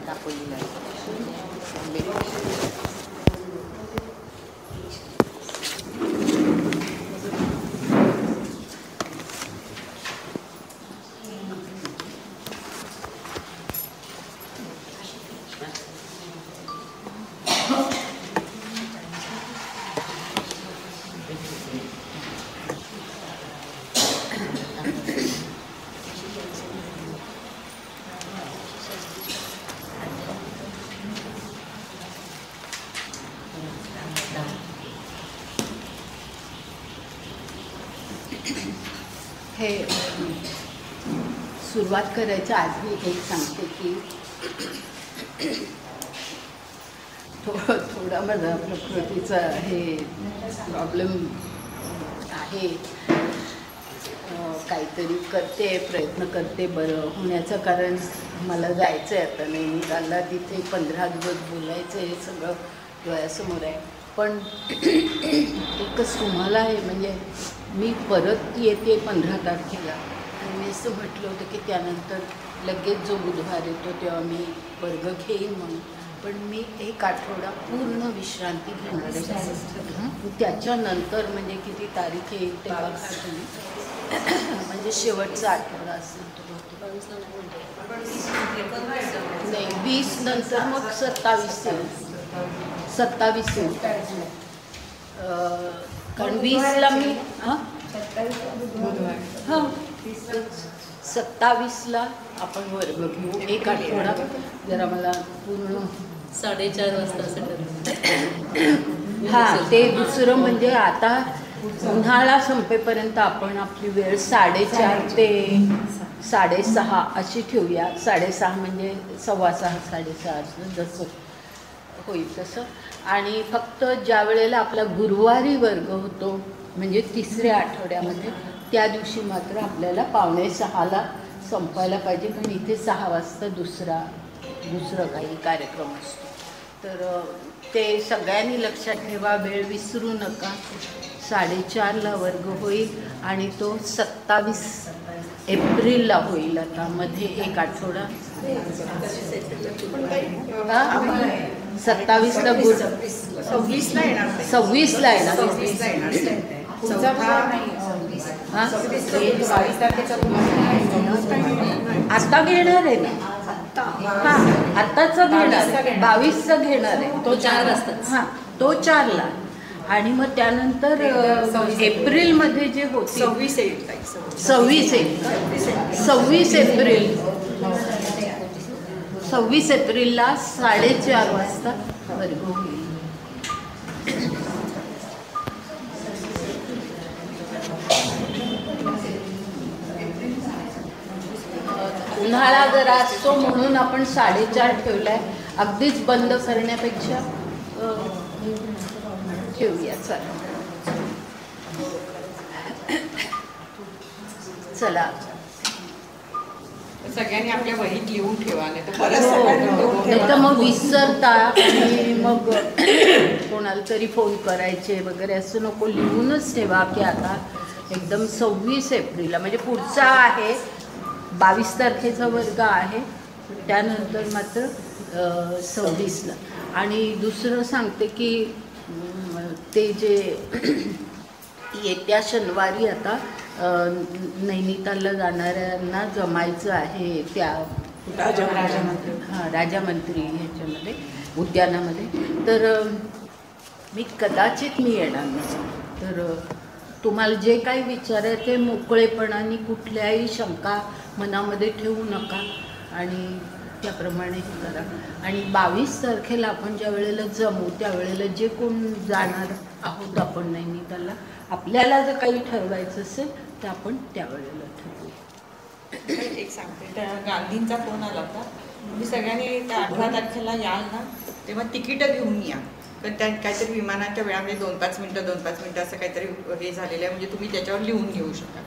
दाखवलेलं आहे. हे सुरुवात करायच्या आधी एक सांगते की थोडा माझा प्रकृतीचा हे प्रॉब्लेम आहे. काहीतरी करते, प्रयत्न करते बरं होण्याचं. कारण मला जायचं आहे आता नैनितालला. तिथे 15 दिवस बोलायचं हे सगळं डोळ्यासमोर आहे. पण एकच तुम्हाला आहे, म्हणजे मी परत येते 15 तारखेला आणि मी असं म्हटलं होतं की त्यानंतर लगेच जो बुधवार येतो तेव्हा मी वर्ग घेईन म्हणून. पण मी एक आठवडा पूर्ण विश्रांती घेणार आहे. त्याच्यानंतर म्हणजे किती तारीख येईल ते बघा तुम्ही. म्हणजे शेवटचा आठवडा असेल तो. नाही 20 नंतर मग 27 येईल. 27 येईल. कारण 20ला मी हां 27ला आपण वर्ग घेऊ. एक आठवडा जरा मला पूर्ण 4:30 वाजता असं ठरवलं. हां ते दुसरं म्हणजे आता उन्हाळा संपेपर्यंत आपण आपली वेळ 4:30 ते 6:30 अशी ठेवूया. 6:30 म्हणजे 6:15 6:30 जसं होईल तसं. आणि फक्त ज्या वेळेला आपला गुरुवारी वर्ग होतो म्हणजे 3ऱ्या आठवड्यामध्ये त्या दिवशी मात्र आपल्याला 5:45ला संपायला पाहिजे. कारण इथे 6 वाजता दुसरं काही कार्यक्रम असतो. तर ते सगळ्यांनी लक्षात ठेवा. वेळ विसरू नका. 4:30ला वर्ग होईल आणि तो 27 एप्रिलला होईल. आता मध्ये एक आठवडा 27ला 26ला येणार. आता घेणार आहे ना. हां आत्ताचं घेणार आहे. 22चं घेणार आहे. तो 4 वाजता. हां तो 4ला. आणि मग त्यानंतर एप्रिलमध्ये जे होते 26 एप्रिल 26 एप्रिलला 4:30 वाजता वर्ग होईल. उन्हाळा जरा असतो म्हणून आपण 4:30 ठेवलाय. अगदीच बंद करण्यापेक्षा ठेवूया. चला सगळ्यांनी आपल्या वहीत लिहून ठेवा. नाही तर मग विसरता आणि मग कोणाला तरी फोन करायचे वगैरे असं नको. लिहूनच ठेवा की आता एकदम 26 एप्रिलला म्हणजे पुढचा आहे. 22 तारखेचा वर्ग आहे. त्यानंतर मात्र 26ला. आणि दुसरं सांगते की ते जे येत्या शनिवारी आता नैनितालला जाणाऱ्यांना जमायचं आहे त्या राजामंत्री ह्याच्यामध्ये उद्यानामध्ये. तर मी कदाचित येणार नाही. तर तुम्हाला जे काही विचारायचं ते मोकळेपणाने कुठल्याही शंका मनामध्ये ठेवू नका आणि त्याप्रमाणे करा. आणि 22 तारखेला आपण ज्या वेळेला जमू त्यावेळेला जे कोण जाणार आहोत आपण नैनितालला आपल्याला जर काही ठरवायचं असेल तर आपण त्यावेळेला ठरवूया. एक सांगते, त्या गांधींचा फोन आला होता. तुम्ही सगळ्यांनी त्या 18 तारखेला याल ना तेव्हा तिकीटं घेऊन या. पण त्या काहीतरी विमानाच्या वेळामध्ये 2-5 मिनटं असं काहीतरी हे झालेलं आहे. म्हणजे तुम्ही त्याच्यावर लिहून घेऊ शकाल.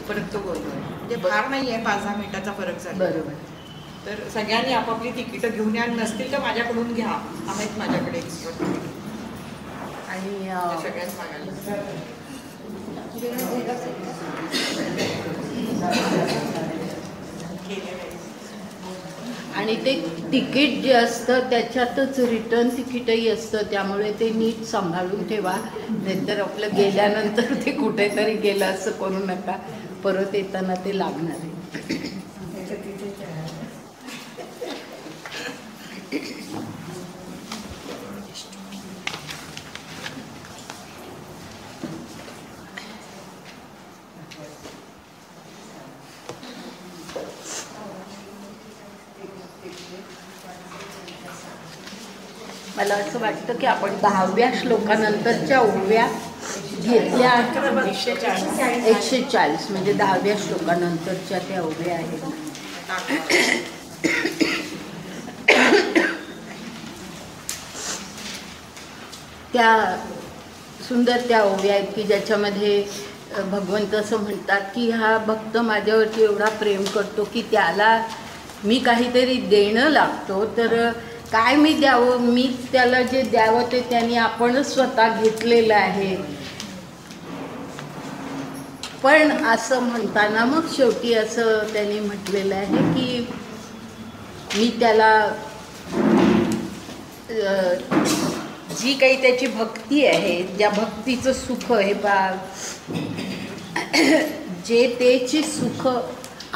परत तो गोंधळ म्हणजे फार नाही आहे, 5-10 मिनिटाचा फरक झाला. बरोबर. तर सगळ्यांनी आपापली तिकीटं घेऊन या. नसतील तर माझ्याकडून घ्या. आहेत माझ्याकडे एक्स्ट्रा. आणि सगळ्यांच मागायला आणि ते तिकीट जे असतं त्याच्यातच रिटर्न तिकीटही असतं, त्यामुळे ते नीट सांभाळून ठेवा, नाहीतर आपलं गेल्यानंतर ते कुठेतरी गेलं असं करू नका, परत येताना ते लागणार आहे. मला असं वाटतं की आपण 10व्या श्लोकानंतरच्या ओव्या घेतल्या. 140 म्हणजे 10व्या श्लोकानंतरच्या त्या ओव्या आहेत. त्या सुंदर त्या ओव्या आहेत की ज्याच्यामध्ये भगवंत असं म्हणतात की हा भक्त माझ्यावरती एवढा प्रेम करतो की त्याला मी काहीतरी देणं लागतो, तर काय मी द्यावं, मी त्याला जे द्यावं ते त्यांनी आपणच स्वतः घेतलेलं आहे. पण असं म्हणताना मग शेवटी असं त्यांनी म्हटलेलं आहे की मी त्याला जी काही त्याची भक्ती आहे, ज्या भक्तीचं सुख आहे जे तेची सुख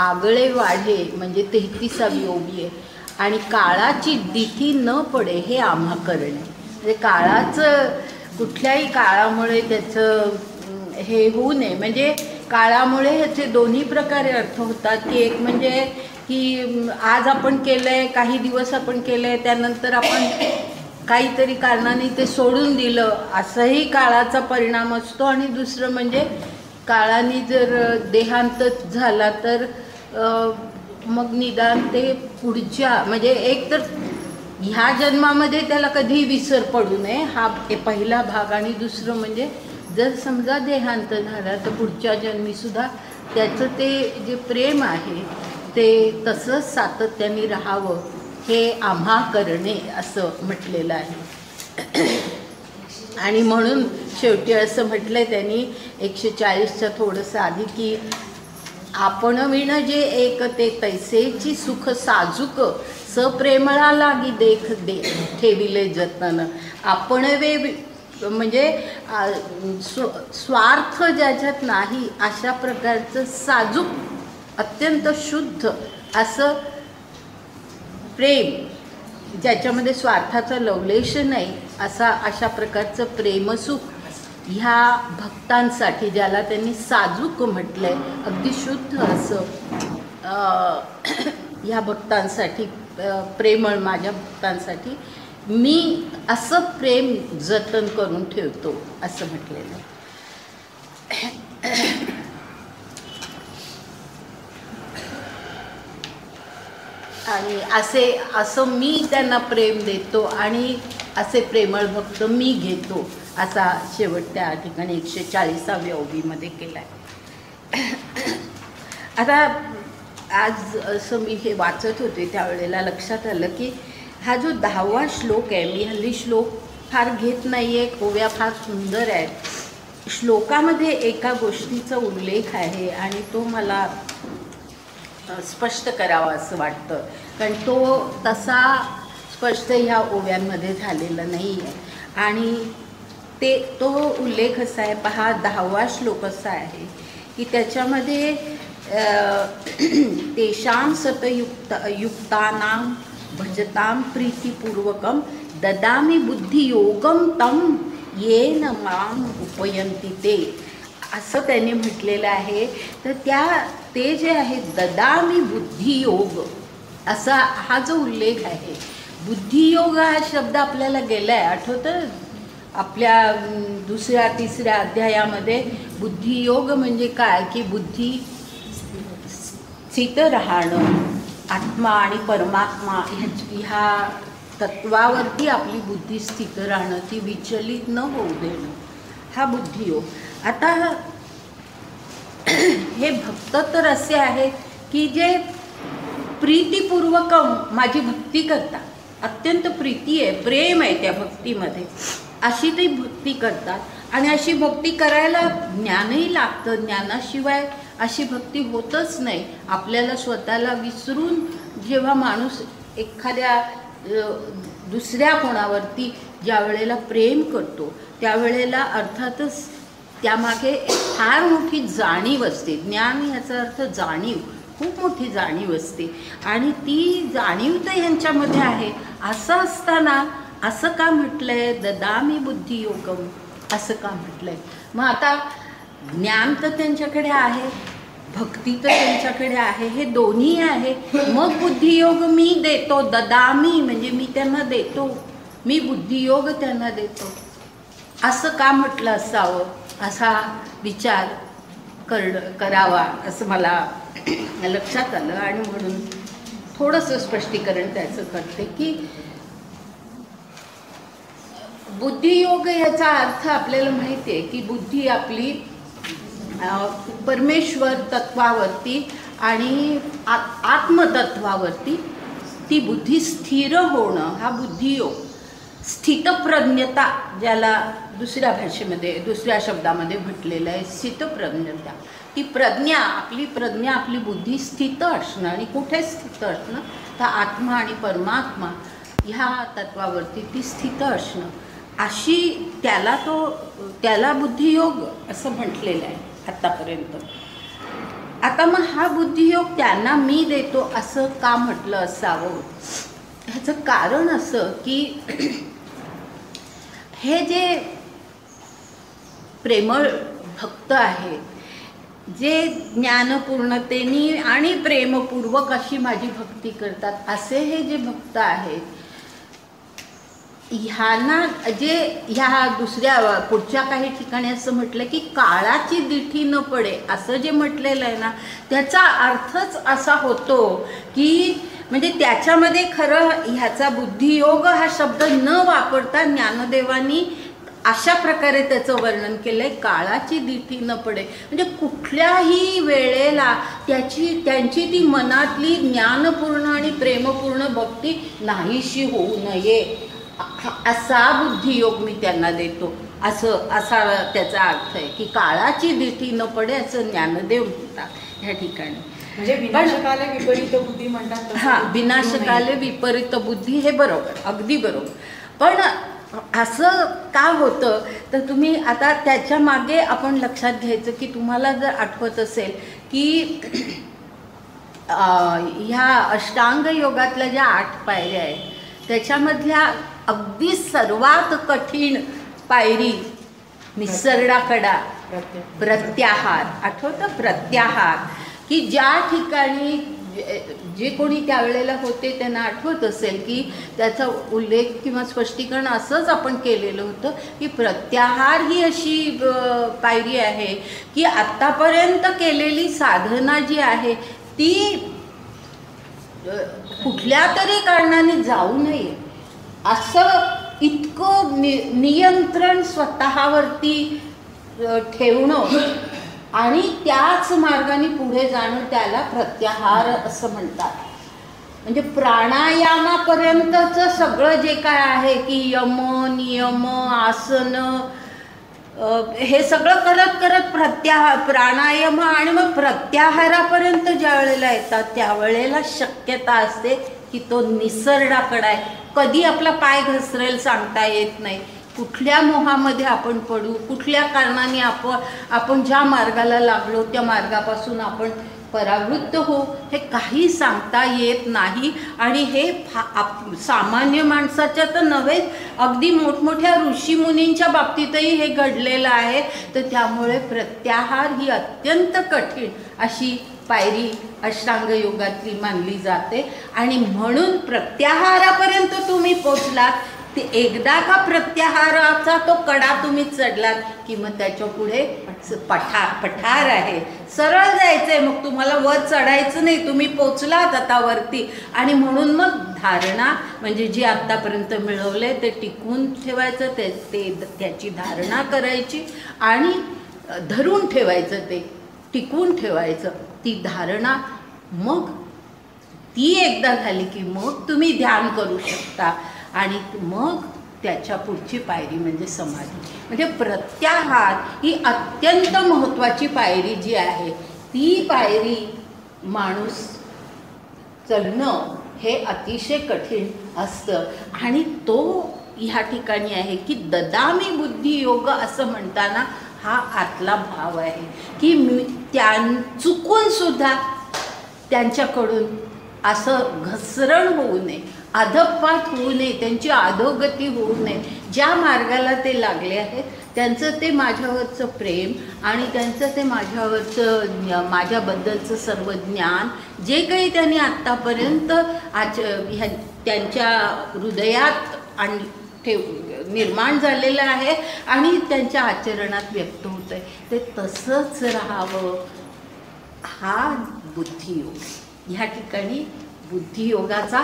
आगळे वाढे म्हणजे 33वी ओवी आहे. आणि काळाची दिठी न पडे हे आम्हा करणे, म्हणजे काळाचं कुठल्याही काळामुळे त्याचं हे होऊ नये. म्हणजे काळामुळे ह्याचे दोन्ही प्रकारे अर्थ होतात की एक म्हणजे की आज आपण केलं आहे, काही दिवस आपण केलं आहे, त्यानंतर आपण काहीतरी कारणाने ते सोडून दिलं, असंही काळाचा परिणाम असतो. आणि दुसरं म्हणजे काळाने जर देहांत झाला तर मग निदान ते पुढच्या म्हणजे एक तर ह्या जन्मामध्ये त्याला कधीही विसर पडू नये, हा पहिला भाग. आणि दुसरं म्हणजे जर समजा देहांत झाला तर पुढच्या जन्मीसुद्धा त्याचं ते जे प्रेम आहे ते तसंच सातत्याने राहावं हे आम्हा करणे असं म्हटलेलं आहे. आणि म्हणून शेवटी असं म्हटलंय त्यांनी 140च्या थोडंसं आधी की आपण विण जे एक ते तैसेची सुख साजूक सप्रेमळा लागी देख दे ठेविले जतन. आपण वे म्हणजे स्वार्थ ज्याच्यात नाही अशा प्रकारचं साजूक अत्यंत शुद्ध असं प्रेम ज्याच्यामध्ये स्वार्थाचा लवलेश नाही अशा प्रकारचं प्रेमसुख ह्या भक्तांसाठी, ज्याला त्यांनी साजूक म्हटलंय, अगदी शुद्ध असं ह्या भक्तांसाठी, प्रेमळ माझ्या भक्तांसाठी मी असं प्रेम जतन करून ठेवतो असं म्हटलेलं आहे. आणि असं मी त्यांना प्रेम देतो आणि असे प्रेमळ भक्त मी घेतो असा शेवट त्या ठिकाणी 140व्या ओवीमध्ये केला आहे. आता आज असं मी हे वाचत होते त्यावेळेला लक्षात आलं की हा जो 10वा श्लोक आहे, मी हल्ली श्लोक फार घेत नाही आहे, ओव्या फार सुंदर आहेत. श्लोकामध्ये एका गोष्टीचा उल्लेख आहे आणि तो मला स्पष्ट करावा असं वाटतं, कारण तो तसा स्पष्ट ह्या ओव्यांमध्ये झालेला नाही आहे. आणि तो उल्लेख असा आहे, पहा 10वा श्लोक असा आहे की त्याच्यामध्ये तेषां सतयुक्तानां भजतां प्रीतिपूर्वकं ददामि बुद्धियोगं तं येन माम उपयन्ति ते, असं त्याने म्हटलेलं आहे. तर ते जे आहे ददामि बुद्धियोग असा हा जो उल्लेख आहे, बुद्धियोग हा शब्द आपल्याला गेला आहे, आठवतं आपल्या 2-3 अध्यायामध्ये. बुद्धियोग म्हणजे काय की बुद्धी स्थित राहणं, आत्मा आणि परमात्मा ह्या तत्वावरती आपली बुद्धी स्थित राहणं, ती विचलित न होऊ देणं, हा बुद्धियोग. आता हे भक्त तर असे आहेत की जे प्रीतिपूर्वक माझी भक्ती करतात, अत्यंत प्रीती आहे, प्रेम आहे त्या भक्तीमध्ये, अशी ते भक्ती करतात. आणि अशी भक्ती करायला ज्ञानही लागतं, ज्ञानाशिवाय अशी भक्ती होतच नाही. आपल्याला स्वतःला विसरून जेव्हा माणूस एखाद्या दुसऱ्या कोणावरती ज्या वेळेला प्रेम करतो त्यावेळेला अर्थातच त्यामागे फार मोठी जाणीव असते. ज्ञान याचा अर्थ जाणीव, खूप मोठी जाणीव असते आणि ती जाणीव तर यांच्यामध्ये आहे. असं असताना असं का म्हटलंय ददामी बुद्धियोगम, असं का म्हटलंय? मग आता ज्ञान तर त्यांच्याकडे आहे, भक्ती तर त्यांच्याकडे आहे, हे दोन्ही आहे. मग बुद्धियोग मी देतो, ददामी म्हणजे मी त्यांना देतो, मी बुद्धियोग त्यांना देतो, असं का म्हटलं असावं असा विचार करावा असं मला लक्षात आलं. आणि म्हणून थोडंसं स्पष्टीकरण त्याचं करते की बुद्धियोग याचा अर्थ आपल्याला माहिती आहे की बुद्धी आपली परमेश्वर तत्वावरती आणि आत्मतत्वावरती ती बुद्धी स्थिर होणं हा बुद्धियोग. स्थितप्रज्ञता ज्याला दुसऱ्या भाषेमध्ये दुसऱ्या शब्दामध्ये म्हटलेलं आहे स्थितप्रज्ञता, ती प्रज्ञा आपली बुद्धी स्थित असणं. आणि कुठे स्थित असणं तर आत्मा आणि परमात्मा ह्या तत्वावरती ती स्थित असणं, अशी त्याला बुद्धियोग असं म्हटलेलं आहे आत्तापर्यंत. आता मग हा बुद्धियोग त्यांना मी देतो असं का म्हटलं असावं? ह्याचं कारण असं की हे जे प्रेमळ भक्त आहेत, जे ज्ञानपूर्णतेनी आणि प्रेमपूर्वक अशी माझी भक्ती करतात, असे हे जे भक्त आहेत, ह्यांना जे ह्या दुसऱ्या पुढच्या काही ठिकाणी असं म्हटलं की काळाची दिठी न पडे असं जे म्हटलेलं आहे ना, त्याचा अर्थच असा होतो की म्हणजे त्याच्यामध्ये खरं ह्याचा बुद्धियोग हा शब्द न वापरता ज्ञानदेवांनी अशा प्रकारे त्याचं वर्णन केलं आहे, काळाची दिठी न पडे. म्हणजे कुठल्याही वेळेला त्यांची ती मनातली ज्ञानपूर्ण आणि प्रेमपूर्ण भक्ती नाहीशी होऊ नये असा बुद्धियोग मी त्यांना देतो, असा त्याचा अर्थ आहे की काळाची दिठी न पडे असं ज्ञानदेव म्हणतात ह्या ठिकाणी. म्हणजे विनाशकाले विपरीत बुद्धी म्हणतात. हां, विनाशकाले विपरीत बुद्धी, हे बरोबर, अगदी बरोबर. पण असं का होतं तर तुम्ही आता त्याच्या मागे आपण लक्षात घ्यायचं की तुम्हाला जर आठवत असेल की ह्या अष्टांग योगातल्या ज्या 8 पायऱ्या आहेत त्याच्यामधल्या अगदी सर्वात कठीण पायरी निसर्गाकडा प्रत्याहार. आठवतं प्रत्याहार, की ज्या ठिकाणी जे कोणी त्यावेळेला होते त्यांना आठवत असेल की त्याचा उल्लेख किंवा स्पष्टीकरण असंच आपण केलेलं होतं की प्रत्याहार ही अशी पायरी आहे की आत्तापर्यंत केलेली साधना जी आहे ती कुठल्या तरी कारणाने जाऊ नये असं इतकं नियंत्रण स्वतःवरती ठेवणं आणि त्याच मार्गाने पुढे जाणं त्याला प्रत्याहार असं म्हणतात. म्हणजे प्राणायामापर्यंतचं सगळं जे काय आहे की यम नियम आसन हे सगळं करत करत प्राणायाम आणि मग प्रत्याहारापर्यंत ज्या वेळेला येतात त्यावेळेला शक्यता असते की तो निसर्गाकडे आहे. कधी आपला पाय घसरेल सांगता येत नाही, कुठल्या मोहामध्ये आपण पडू, कुठल्या कारणाने आपण ज्या मार्गाला लागलो त्या मार्गापासून आपण परावृत्त हो, हे काही सांगता येत नाही. आणि हे सामान्य माणसाच्या तर नव्हे, अगदी मोठमोठ्या ऋषीमुनींच्या बाबतीतही हे घडलेलं आहे. तर त्यामुळे प्रत्याहार ही अत्यंत कठीण अशी पायरी अष्टांग योगातली मानली जाते. आणि म्हणून प्रत्याहारापर्यंत तुम्ही पोचलात, ते एकदा का प्रत्याहाराचा तो कडा तुम्ही चढलात की मग त्याच्या पुढे पठार आहे, सरळ जायचंय. मग तुम्हाला वर चढायचं नाही, तुम्ही पोचलात आता वरती. आणि म्हणून मग धारणा म्हणजे जे आत्तापर्यंत मिळवलंय ते टिकवून ठेवायचं, त्याची धारणा करायची आणि धरून ठेवायचं, ते टिकवून ठेवायचं ती धारणा. मग ती एकदा झाली की मग तुम्ही ध्यान करू शकता आणि मग त्याच्या पुढची पायरी म्हणजे समाधी. म्हणजे प्रत्याहार ही अत्यंत महत्त्वाची पायरी जी आहे, ती पायरी माणूस चढणं हे अतिशय कठीण असतं. आणि तो ह्या ठिकाणी आहे की ददामी बुद्धियोग असं म्हणताना हा आतला भाव आहे की चुकून सुद्धा त्यांच्याकडून असं घसरण होऊ नये, अधपात होऊ नये, त्यांची अधोगती होऊ नये. ज्या मार्गाला ते लागले आहेत त्यांचं ते माझ्यावरचं प्रेम आणि त्यांचं ते माझ्याबद्दलचं सर्व ज्ञान जे काही त्यांनी आत्तापर्यंत त्यांच्या हृदयात निर्माण झालेलं आहे आणि त्यांच्या आचरणात व्यक्त होत आहे ते तसंच राहावं. हा बुद्धियोग. ह्या ठिकाणी बुद्धियोगाचा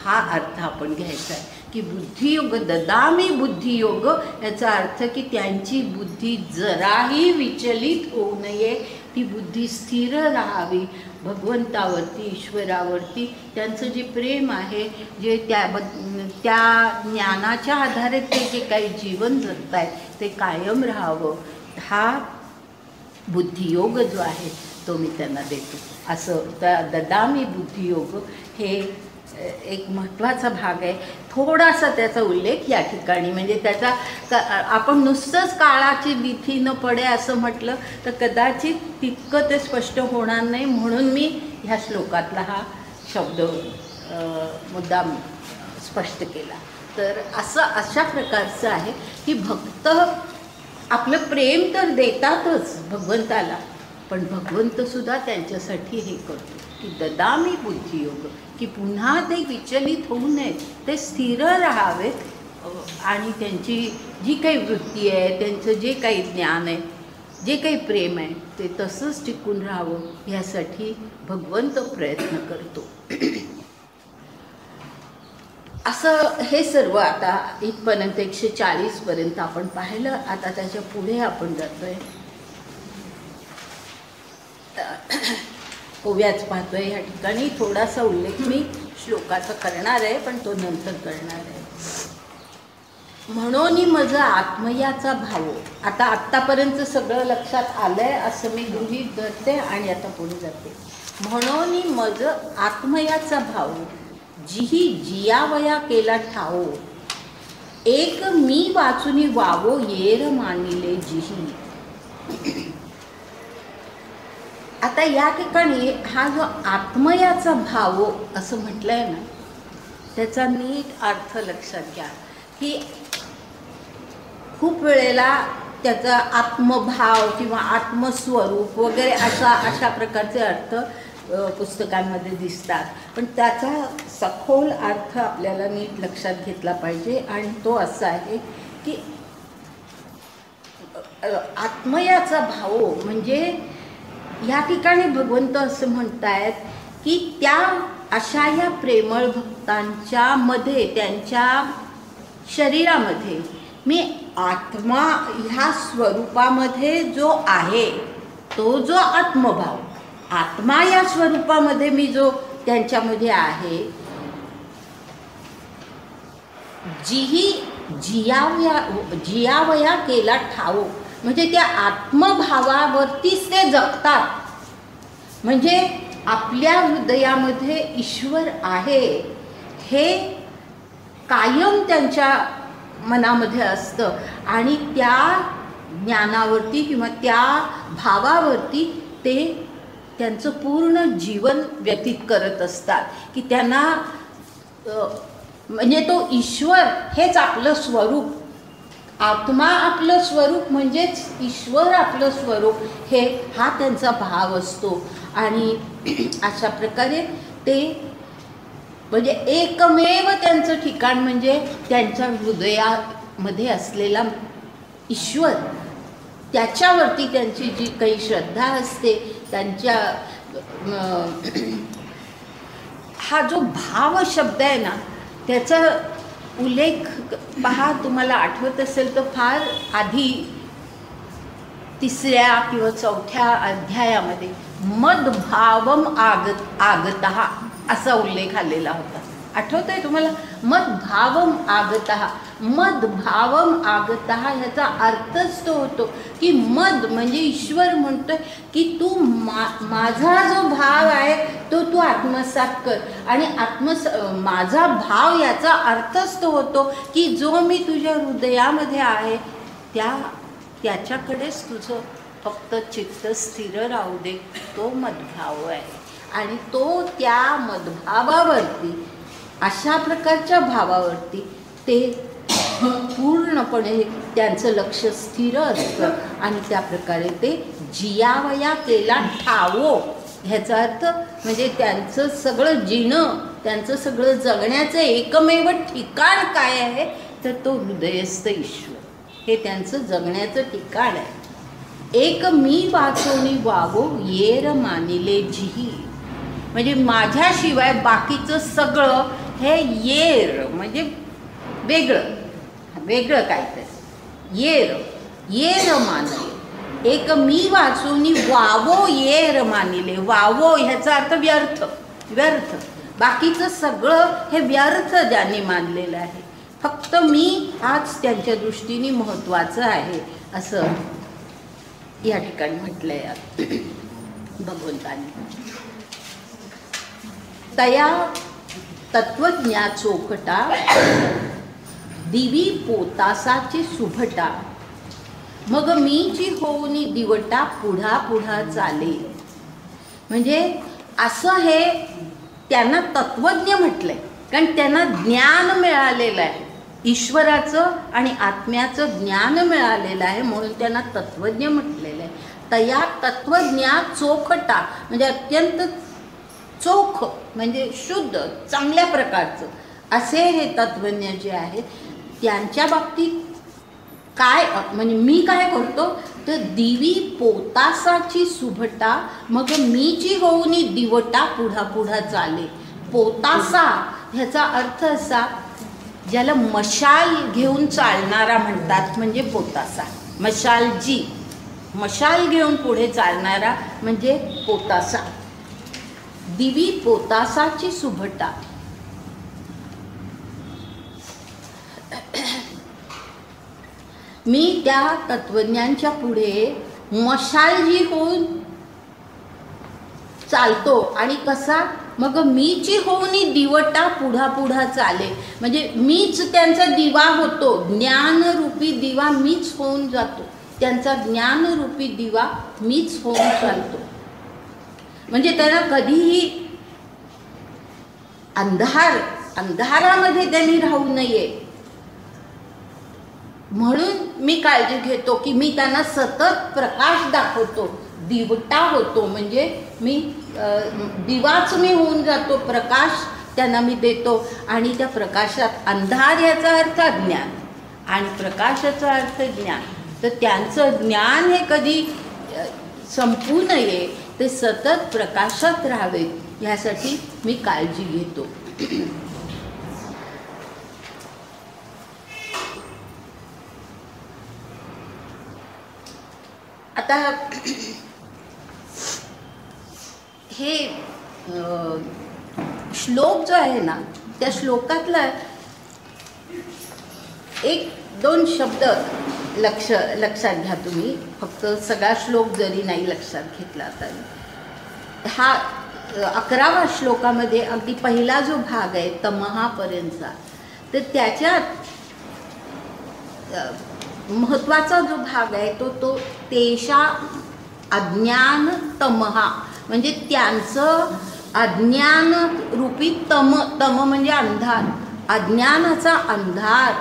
हा अर्थ आपण घ्यायचा आहे की बुद्धियोग, ददामी बुद्धियोग, याचा अर्थ की त्यांची बुद्धी जराही विचलित होऊ नये, ती बुद्धी स्थिर राहावी भगवंतावरती, ईश्वरावरती. त्यांचं जे प्रेम आहे, जे त्या ज्ञानाच्या आधारे ते जे काही जीवन जगत आहेत ते कायम राहावं. हा बुद्धियोग जो आहे तो मी त्यांना देतो. असं ददामी बुद्धियोग हे एक महत्त्वाचा भाग आहे. थोडासा त्याचा उल्लेख या ठिकाणी म्हणजे त्याचा आपण नुसतंच काळाची भीती न पडे असं म्हटलं तर कदाचित तितकं ते स्पष्ट होणार नाही, म्हणून मी ह्या श्लोकातला हा शब्द मुद्दाम स्पष्ट केला. तर अशा प्रकारचं आहे की भक्त आपलं प्रेम तर देतातच भगवंताला, पण भगवंतसुद्धा त्यांच्यासाठी हे करतो की ददामी बुद्धियोग, की पुन्हा ते विचलित होऊ नये, ते स्थिर राहावेत आणि त्यांची जी काही वृत्ती आहे, त्यांचं जे काही ज्ञान आहे, जे काही प्रेम आहे ते तसंच टिकून राहावं यासाठी भगवंत प्रयत्न करतो. असं हे सर्व आता इथपर्यंत 140 पर्यंत आपण पाहिलं. आता त्याच्या पुढे आपण जातोय, ओव्याच पाहतोय. ह्या ठिकाणी थोडासा उल्लेख मी श्लोकाचा करणार आहे, पण तो नंतर करणार आहे. म्हणून मज आत्मयाचा भाव. आता आत्तापर्यंत सगळं लक्षात आलंय असं मी गृहीत धरते आणि आता पुढे जाते. म्हणून मज आत्मयाचा भाव, जिही जियावया केला ठाओ, एक मी वाचुनी वावो येर मानिले जिही. आता या ठिकाणी हा जो आत्मयाचा भाव असं म्हटलं आहे ना, त्याचा नीट अर्थ लक्षात घ्या की खूप वेळेला त्याचा आत्मभाव किंवा आत्मस्वरूप वगैरे अशा प्रकारचे अर्थ पुस्तकांमध्ये दिसतात, पण त्याचा सखोल अर्थ आपल्याला नीट लक्षात घेतला पाहिजे. आणि तो असा आहे की आत्मयाचा भाव म्हणजे ह्या ठिकाणी भगवंत असं म्हणतायत की त्या अशा या प्रेमळ भक्तांच्या मध्ये, त्यांच्या शरीरामध्ये मी आत्मा ह्या स्वरूपामध्ये जो आहे तो जो आत्मभाव, आत्मा या स्वरूपामध्ये मी जो त्यांच्यामध्ये आहे, जिही जियावया केला ठाओ, म्हणजे त्या आत्मभावावरतीच ते जगतात. म्हणजे आपल्या हृदयामध्ये ईश्वर आहे हे कायम त्यांच्या मनामध्ये असतं आणि त्या ज्ञानावरती किंवा त्या भावावरती ते त्यांचं पूर्ण जीवन व्यतीत करत असतात. की त्यांना म्हणजे तो ईश्वर हेच आपलं स्वरूप, आत्मा आपलं स्वरूप म्हणजेच ईश्वर आपलं स्वरूप, हा त्यांचा भाव असतो. आणि अशा प्रकारे ते म्हणजे एकमेव त्यांचं ठिकाण म्हणजे त्यांच्या हृदयामध्ये असलेला ईश्वर, त्याच्यावरती त्यांची जी काही श्रद्धा असते, त्यांच्या हा जो भाव शब्द आहे ना, त्याचा उल्लेख पहा, तुम्हाला आठवत असेल तर फार आधी 3ऱ्या किंवा 4थ्या अध्यायामध्ये मदभावम आगतः असा उल्लेख आलेला होता. आठवतंय तुम्हाला? मदभावम आगतः. मदभावम आगतः ह्याचा अर्थच तो होतो की मद म्हणजे ईश्वर म्हणतोय की तू माझा जो भाव आहे तो तू आत्मसात कर. आणि माझा भाव याचा अर्थच तो होतो की जो मी तुझ्या हृदयामध्ये आहे त्याच्याकडेच तुझं फक्त चित्त स्थिर राहू दे. तो मदभाव आहे आणि तो त्या मदभावावरती, अशा प्रकारच्या भावावरती ते पूर्णपणे त्यांचं लक्ष स्थिर असतं आणि त्या प्रकारे ते जियावया केला ठावो. ह्याचा अर्थ म्हणजे त्यांचं सगळं जीणं, त्यांचं सगळं जगण्याचं एकमेव ठिकाण काय आहे तर तो हृदयस्थ ईश्वर. हे त्यांचं जगण्याचं ठिकाण आहे. एक मी वाचोनी वावो येर मानिले जिही. म्हणजे माझ्याशिवाय बाकीचं सगळं हे येर म्हणजे वेगळं वेगळं काहीतरी. येर मानले. एक मी वाचूनी वावो येर मानिले. वावो ह्याचा अर्थ व्यर्थ. बाकीचं सगळं हे व्यर्थ ज्यांनी मानलेलं आहे. फक्त मी हाच त्यांच्या दृष्टीने महत्त्वाचं आहे असं या ठिकाणी म्हटलंय भगवंतांनी. तया तत्वज्ञा चोखटा दिवी पोतासाची सुभटा. मग मीची होऊनी दिवटा पुढा पुढा चाले. म्हणजे असं हे त्यांना तत्वज्ञ म्हटलंय कारण त्यांना ज्ञान मिळालेलं आहे. ईश्वराचं आणि आत्म्याचं ज्ञान मिळालेलं आहे म्हणून त्यांना तत्वज्ञ म्हटलेलं आहे. तया तत्वज्ञा चोखटा म्हणजे अत्यंत चोख म्हणजे शुद्ध चांगल्या प्रकारचं असे हे तत्वज्ञ जे आहेत त्यांच्या बाबतीत काय म्हणजे मी काय करतो तर दिवी पोतासाची सुभटा मग मीची होऊनी दिवटा पुढा पुढा चाले. पोतासा ह्याचा अर्थ असा ज्याला मशाल घेऊन चालणारा म्हणतात म्हणजे पोतासा. मशाल घेऊन पुढे चालणारा म्हणजे पोतासा. दिवी पोतासाची सुभटा. मी त्या तत्वज्ञांच्या पुढे मशालजी होऊन चालतो. आणि कसा मग मीची होऊनी दिवटा पुढा पुढा चाले. म्हणजे मीच त्यांचा दिवा होतो. ज्ञानरूपी दिवा मीच होऊन जातो. त्यांचा ज्ञानरूपी दिवा मीच होऊन चालतो. म्हणजे त्यांना कधीही अंधारामध्ये त्यांनी राहू नये म्हणून मी काळजी घेतो की मी त्यांना सतत प्रकाश दाखवतो. दिवटा होतो म्हणजे मी दिवाच मी होऊन जातो. प्रकाश त्यांना मी देतो आणि त्या प्रकाशात अंधार याचा अर्थ अज्ञान आणि प्रकाशाचा अर्थ ज्ञान. तर त्यांचं ज्ञान हे कधी संपू नये, ते सतत प्रकाशात राहावेत ह्यासाठी मी काळजी घेतो. आता हे श्लोक जो आहे ना त्या श्लोकातला एक दोन शब्द लक्षात घ्या तुम्ही. फक्त सगळा श्लोक जरी नाही लक्षात घेतला तर हा 11व्या श्लोकामध्ये अगदी पहिला जो भाग आहे तमहापर्यंतचा तर त्याच्यात महत्त्वाचा जो भाग आहे तो तेषा अज्ञान तमहा म्हणजे त्यांचं अज्ञान रूपी तम म्हणजे अंधार. अज्ञानाचा अंधार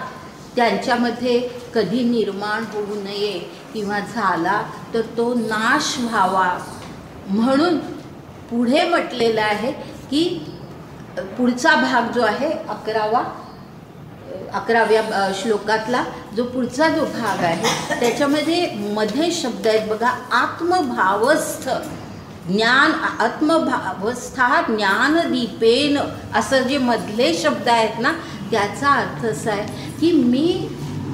त्यांच्यामध्ये कधी निर्माण होऊ नये किंवा झाला तर तो नाश व्हावा म्हणून पुढे म्हटलेलं आहे की पुढचा भाग जो आहे 11व्या श्लोकातला जो पुढचा जो भाग आहे त्याच्यामध्ये मध्ये शब्द आहेत बघा. आत्मभावस्थ ज्ञान आत्मभावस्था ज्ञानदीपेन असं जे मधले शब्द आहेत ना त्याचा अर्थ असा आहे की मी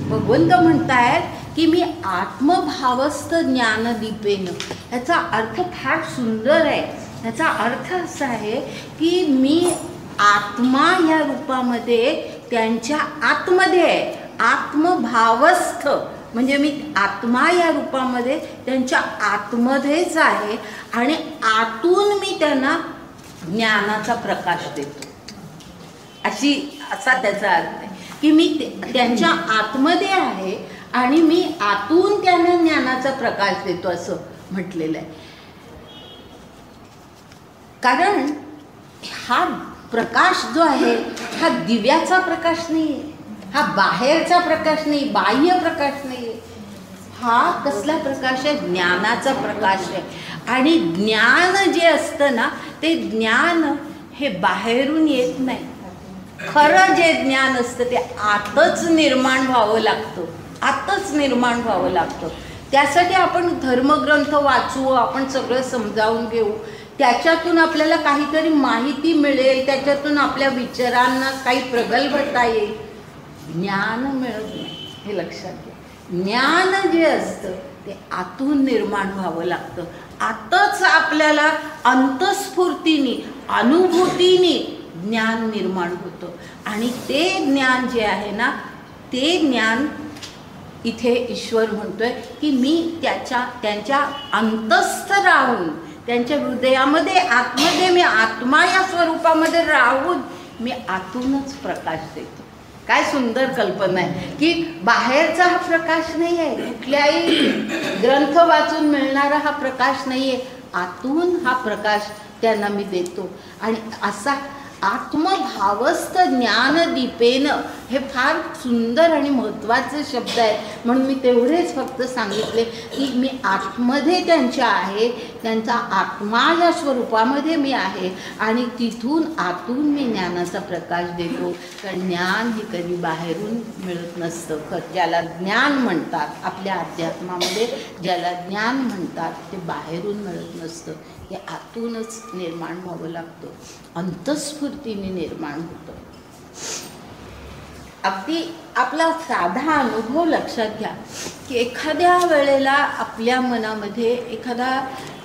भगवंत म्हणतायत की मी आत्मभावस्थ ज्ञानदीपेन. ह्याचा अर्थ फार सुंदर आहे. ह्याचा अर्थ असा आहे की मी आत्मा ह्या रूपामध्ये त्यांच्या आतमध्ये आहे. आत्मभावस्थ म्हणजे मी आत्मा या रूपामध्ये त्यांच्या आतमध्येच आहे आणि आतून मी त्यांना ज्ञानाचा प्रकाश देतो, असा त्याचा अर्थ आहे की मी त्यांच्या आतमध्ये आहे आणि मी आतून त्यांना ज्ञानाचा प्रकाश देतो असं म्हटलेलं आहे. कारण हा प्रकाश जो आहे हा दिव्याचा प्रकाश नाही आहे, हा बाहेरचा प्रकाश नाही, बाह्य प्रकाश नाही आहे. हा कसला प्रकाश आहे? ज्ञानाचा प्रकाश आहे. आणि ज्ञान जे असतं ना ते ज्ञान हे बाहेरून येत नाही. खरं जे ज्ञान असतं ते आतच निर्माण व्हावं लागतं, आतच निर्माण व्हावं लागतं. त्यासाठी आपण धर्मग्रंथ वाचू, आपण सगळं समजावून घेऊ, त्याच्यातून आपल्याला काहीतरी माहिती मिळेल, त्याच्यातून आपल्या विचारांना काही प्रगल्भता येईल. ज्ञान मिळत नाही, हे लक्षात घ्या. ज्ञान जे असतं ते आतून निर्माण व्हावं लागतं. आतच आपल्याला अंतस्फूर्तीने, अनुभूतीने ज्ञान निर्माण होतं. आणि ते ज्ञान जे आहे ना, ते ज्ञान इथे ईश्वर म्हणतोय की मी त्यांच्या अंतस्थ राहून, त्यांच्या हृदयामध्ये, आतमध्ये, मी आत्मा या स्वरूपामध्ये राहून मी आतूनच प्रकाश देतो. काय सुंदर कल्पना आहे की बाहेरचा हा प्रकाश नाही आहे, कुठल्याही ग्रंथ वाचून मिळणारा हा प्रकाश नाही आहे, आतून हा प्रकाश त्यांना मी देतो. आणि असा आत्मभावस्थ ज्ञानदीपेन, हे फार सुंदर आणि महत्त्वाचे शब्द आहेत. म्हणून मी तेवढेच फक्त सांगितले की मी आतमध्ये त्यांच्या आहे, त्यांचा आत्मा या स्वरूपामध्ये मी आहे आणि तिथून आतून मी ज्ञानाचा प्रकाश देतो. कारण ज्ञान हे कधी बाहेरून मिळत नसतं. ज्याला ज्ञान म्हणतात, आपल्या अध्यात्मामध्ये ज्याला ज्ञान म्हणतात ते बाहेरून मिळत नसतं, हे आतूनच निर्माण व्हावं लागतं, अंतस्फूर्तीने निर्माण होतं. अगदी आपला साधा अनुभव लक्षात घ्या की एखाद्या वेळेला आपल्या मनामध्ये एखादा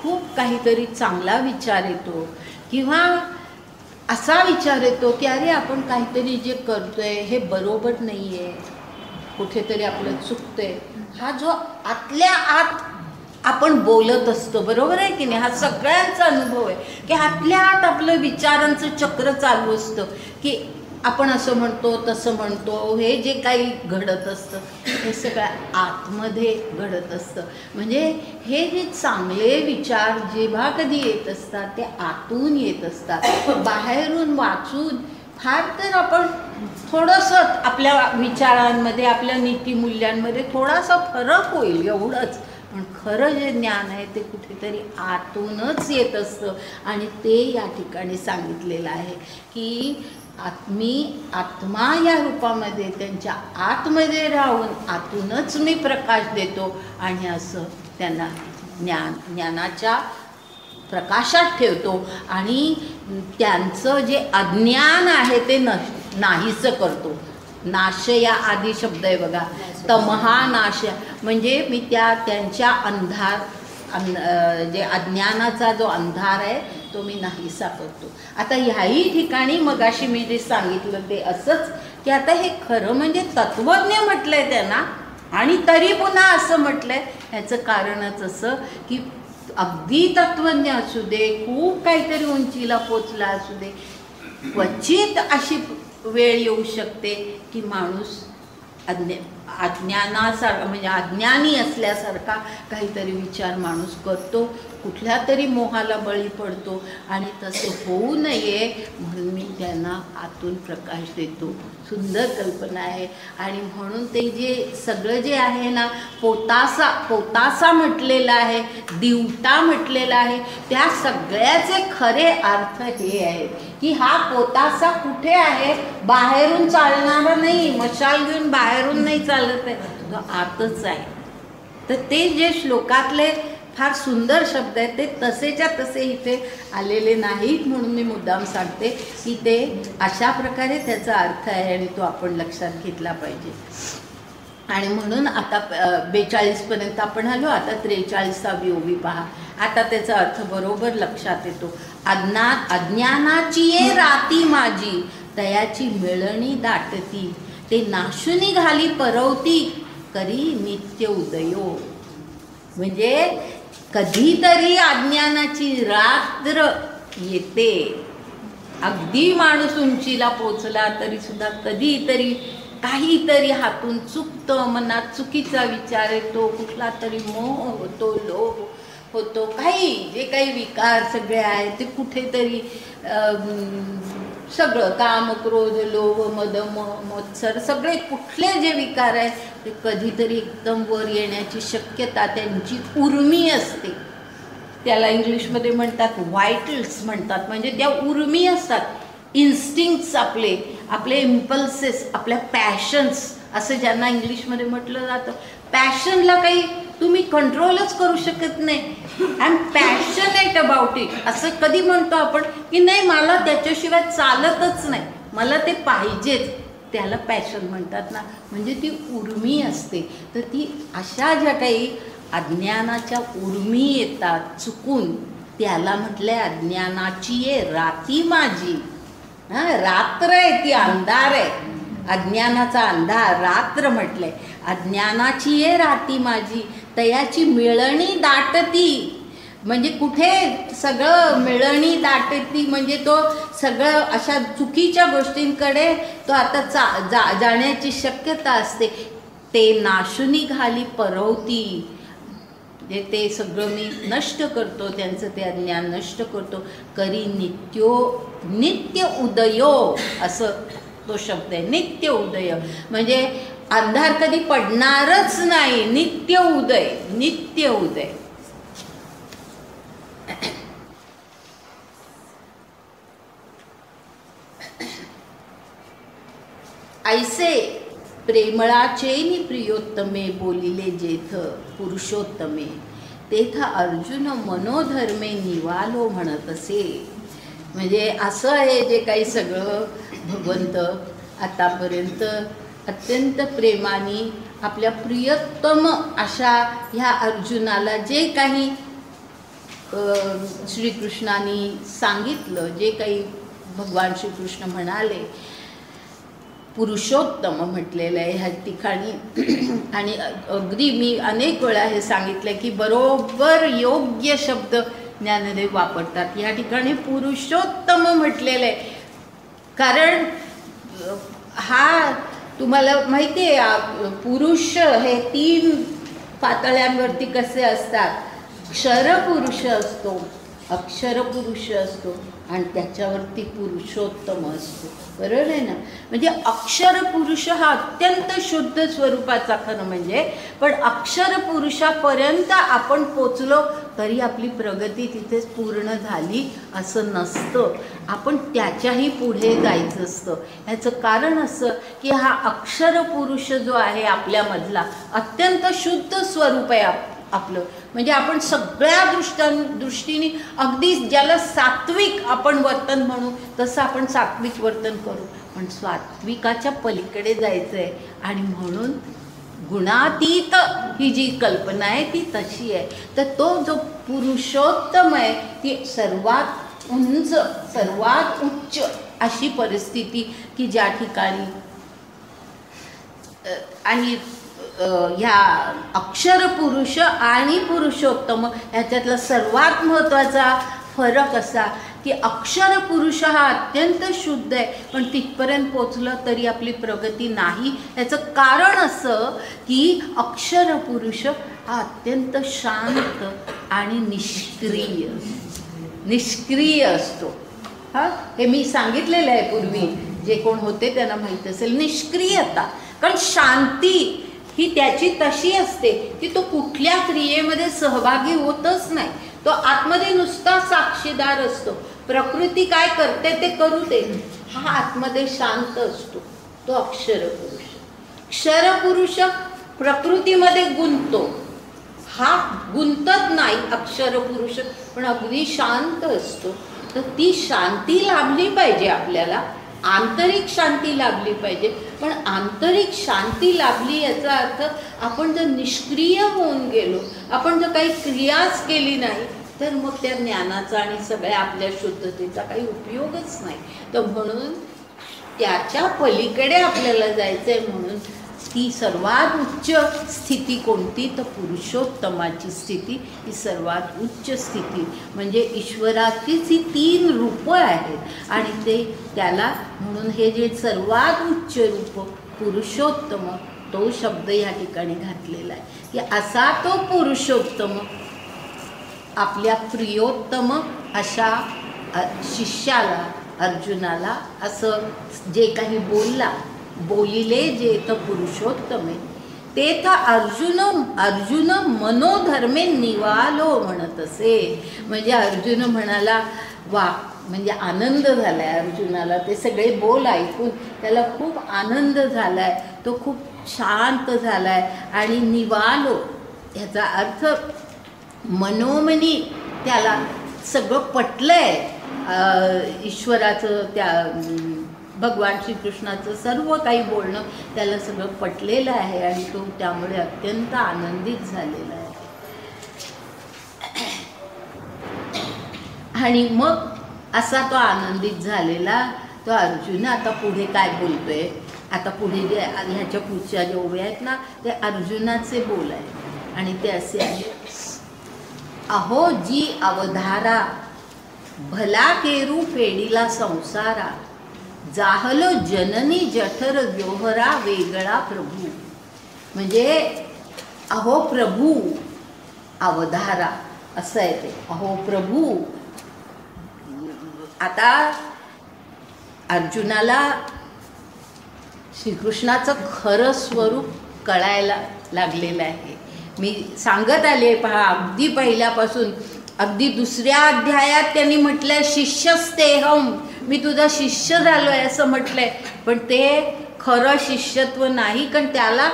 खूप काहीतरी चांगला विचार येतो किंवा असा विचार येतो की अरे आपण काहीतरी जे करतोय हे बरोबर नाही आहे, कुठेतरी आपलं चुकतंय. हा जो आतल्या आत आपण बोलत असतो, बरोबर आहे की नाही? हा सगळ्यांचा अनुभव आहे की आतल्या आत आपलं विचारांचं चक्र चालू असतं की आपण असं म्हणतो, तसं म्हणतो, हे जे काही घडत असतं हे सगळं आतमध्ये घडत असतं. म्हणजे हे जे चांगले विचार जेव्हा कधी येत असतात ते आतून येत असतात. बाहेरून वाचून फार तर आपण थोडंसं आपल्या विचारांमध्ये, आपल्या नीतिमूल्यांमध्ये थोडासा फरक होईल एवढंच. पण खरं जे ज्ञान आहे ते कुठेतरी आतूनच येत असतं. आणि ते या ठिकाणी सांगितलेलं आहे की मी आत्मा या रूपामध्ये त्यांच्या आतमध्ये राहून आतूनच मी प्रकाश देतो आणि असं त्यांना ज्ञानाच्या प्रकाशात ठेवतो आणि त्यांचं जे अज्ञान आहे ते नाहीसं करतो. नाश या आदी शब्द आहे बघा, तमहा नाश, म्हणजे मी त्यांच्या जे अज्ञानाचा जो अंधार आहे तो मी नाहीसा करतो. आता ह्याही ठिकाणी मगाशी मी जे सांगितलं ते असंच की आता हे खरं म्हणजे तत्वज्ञ म्हटलंय त्यांना आणि तरी पुन्हा असं म्हटलंय. ह्याचं कारणच असं की अगदी तत्वज्ञ असू दे, खूप काहीतरी उंचीला पोचला असू दे, क्वचित अशी वेळ येऊ शकते की माणूस अज्ञानासारखा, म्हणजे अज्ञानी असल्यासारखा काहीतरी विचार माणूस करतो, कुठल्या तरी मोहाला बळी पडतो. आणि तसे होऊ नये म्हणून मी त्यांना आतून प्रकाश देतो. सुंदर कल्पना आहे. आणि म्हणून ते जे सगळं जे आहे ना, पोतासा म्हटलेलं आहे, दिवटा म्हटलेला आहे, त्या सगळ्याचे खरे अर्थ हे आहेत की हा पोतासा कुठे आहे? बाहेरून चालणारा नाही, मशाल घेऊन बाहेरून नाही चालत आहे, तो आतच आहे. तर ते जे श्लोकातले फार सुंदर शब्द आहेत ते तसेच्या तसे इथे आलेले नाहीत. म्हणून मी मुद्दाम सांगते की ते अशा प्रकारे त्याचा अर्थ आहे आणि तो आपण लक्षात घेतला पाहिजे. आणि म्हणून आता 42पर्यंत आपण आलो. आता 43वी ओवी पहा. आता त्याचा अर्थ बरोबर लक्षात येतो. अज्ञानाची ये राती माझी, तयाची मिळणी दाटती, ते नाशुनी घाली परवती, करी नित्य उदयो. म्हणजे कधीतरी अज्ञानाची रात्र येते. अगदी माणूस उंचीला पोचला तरी सुद्धा कधीतरी काहीतरी हातून चुकतं, मनात चुकीचा विचार येतो, कुठला तरी मोह होतो, लोभ होतो, काही जे काही विकार सगळे आहेत ते कुठेतरी सगळं काम, क्रोध, लोभ, मद, मत्सर सगळे कुठले जे विकार आहेत ते कधीतरी एकदम वर येण्याची शक्यता, त्यांची उर्मी असते. त्याला इंग्लिशमध्ये म्हणतात व्हायटल्स म्हणतात, म्हणजे त्या उर्मी असतात, इन्स्टिंक्ट्स आपले इम्पल्सेस, आपल्या पॅशन्स असं ज्यांना इंग्लिशमध्ये म्हटलं जातं. पॅशनला काही तुम्ही कंट्रोलच करू शकत नाही. I am passionate about it असं कधी म्हणतो आपण की नाही मला त्याच्याशिवाय चालतच नाही, मला ते पाहिजेच, त्याला पॅशन म्हणतात ना. म्हणजे ती उर्मी असते. तर ती अशा ज्या काही अज्ञानाच्या उर्मी येतात चुकून, त्याला म्हटलंय अज्ञानाची ये राती माझी. रात्र आहे ती, अंधार आहे, अज्ञानाचा अंधार रात्र म्हटलंय. अज्ञानाची ये राती माझी तयाची मिळणी दाटती. म्हणजे कुठे सगळं मिळणी दाटती, म्हणजे तो सगळं अशा चुकीच्या गोष्टींकडे तो आता जाण्याची शक्यता असते. ते नाशुनी घाली परवती, म्हणजे ते सगळं मी नष्ट करतो, त्यांचं ते अज्ञान नष्ट करतो. करी नित्य उदयो असं तो शब्द आहे, नित्य उदय. म्हणजे अंधार कधी पडणारच नाही, नित्य उदय, नित्य उदय. ऐसे प्रेमळाचेनी प्रियोत्तमे बोलिले जेथ पुरुषोत्तमे तेथ अर्जुन मनोधर्मे निवालो म्हणत असे. म्हणजे असं आहे जे काही सगळं भगवंत आतापर्यंत अत्यंत प्रेमाने आपल्या प्रियतम अशा ह्या अर्जुनाला जे काही श्रीकृष्णाने सांगितलं, जे काही भगवान श्रीकृष्ण म्हणाले, पुरुषोत्तम म्हटलेलं आहे ह्या ठिकाणी. आणि अगदी मी अनेक वेळा हे सांगितलं की बरोबर योग्य शब्द ज्ञानदेव वापरतात. या ठिकाणी पुरुषोत्तम म्हटलेलं आहे, कारण हा तुम्हाला माहिती आहे पुरुष हे 3 पातळ्यांवरती कसे असतात. क्षरपुरुष असतो, अक्षरपुरुष असतो आणि त्याच्यावरती पुरुषोत्तम असतो. बरोबर आहे ना. म्हणजे अक्षर पुरुष हा अत्यंत शुद्ध स्वरूपाचा खरं म्हणजे, पण अक्षर पुरुषापर्यंत आपण पोचलो तरी आपली प्रगती तिथेच पूर्ण झाली असं नसतं. आपण त्याच्याही पुढे जायचं असतं. ह्याचं कारण असं की हा अक्षर पुरुष जो आहे आपल्यामधला अत्यंत शुद्ध स्वरूप आहे आपलं. म्हणजे आपण सगळ्या दृष्टीने अगदी ज्याला सात्विक आपण वर्तन म्हणू तसं आपण सात्विक वर्तन करू, पण सात्विकाच्या पलीकडे जायचं आहे. आणि म्हणून गुणातीत ही जी कल्पना आहे ती तशी आहे. तर तो जो पुरुषोत्तम आहे ती सर्वात उंच, सर्वात उच्च अशी परिस्थिती की ज्या ठिकाणी आणि ह्या अक्षर पुरुष आणि पुरुषोत्तम ह्याच्यातला सर्वात महत्त्वाचा फरक असा की अक्षर पुरुष हा अत्यंत शुद्ध आहे, पण तिथपर्यंत पोचलं तरी आपली प्रगती नाही. याचं कारण असं की अक्षर पुरुष हा अत्यंत शांत आणि निष्क्रिय असतो. हे मी सांगितलेलं आहे पूर्वी, जे कोण होते त्यांना माहीत असेल. निष्क्रियता, कारण शांती ही त्याची तशी असते की तो कुठल्या क्रियेमध्ये सहभागी होतच नाही. तो आतमध्ये नुसता साक्षीदार असतो. प्रकृती काय करते ते करू दे, हा आतमध्ये शांत असतो, तो अक्षर पुरुष. क्षर पुरुष प्रकृतीमध्ये गुंततो, हा गुंतत नाही अक्षर पुरुष, पण अगदी शांत असतो. तर ती शांती लाभली पाहिजे आपल्याला, आंतरिक शांती लाभली पाहिजे. पण आंतरिक शांती लाभली याचा अर्थ आपण जर निष्क्रिय होऊन गेलो, आपण जर काही क्रियाच केली नाही, तर मग त्या ज्ञानाचा आणि सगळ्या आपल्या शुद्धतेचा काही उपयोगच नाही. तर म्हणून त्याच्या पलीकडे आपल्याला जायचं आहे. म्हणून ती सर्वात उच्च स्थिती कोणती, तर पुरुषोत्तमाची स्थिती ही सर्वात उच्च स्थिती. म्हणजे ईश्वराचीच ही 3 रूपं आहेत आणि ते त्याला म्हणून हे जे सर्वात उच्च रूप पुरुषोत्तम तो शब्द या ठिकाणी घातलेला आहे की असा तो पुरुषोत्तम आपल्या प्रियोत्तम अशा शिष्याला अर्जुनाला असं जे काही बोलिले जे तर पुरुषोत्तम आहे ते तर अर्जुन मनोधर्मे निवालो म्हणत असे. म्हणजे अर्जुन म्हणाला वा, म्हणजे आनंद झाला आहे अर्जुनाला. ते सगळे बोल ऐकून त्याला खूप आनंद झाला आहे, तो खूप शांत झाला आहे. आणि निवालो ह्याचा अर्थ मनोमनी त्याला सगळं पटलं आहे. ईश्वराचं त्या भगवान श्रीकृष्णाचं सर्व काही बोलणं त्याला सगळं पटलेलं आहे आणि तो त्यामुळे अत्यंत आनंदित झालेला आहे. आणि मग असा तो आनंदित झालेला तो अर्जुन आता पुढे काय बोलतोय. आता पुढे जे ह्याच्या पुढच्या जे ओव्या आहेत ना ते अर्जुनाचे बोल आहे आणि ते असे आहे. अहो जी अवधारा भला केरू फेडीला संसारा जाहलो जननी जठर जोहरा वेगळा प्रभू. म्हणजे अहो प्रभू अवधारा असं आहे ते. अहो प्रभू. आता अर्जुनाला श्रीकृष्णाचं खरं स्वरूप कळायला लागलेलं आहे. मी सांगत आले पहा अगदी पहिल्यापासून अगदी 2ऱ्या अध्यायात त्यांनी म्हटलंय शिष्यस्तेहम, मी तुझा शिष्य झालोय असं म्हटलंय. पण ते खरं शिष्यत्व नाही, कारण त्याला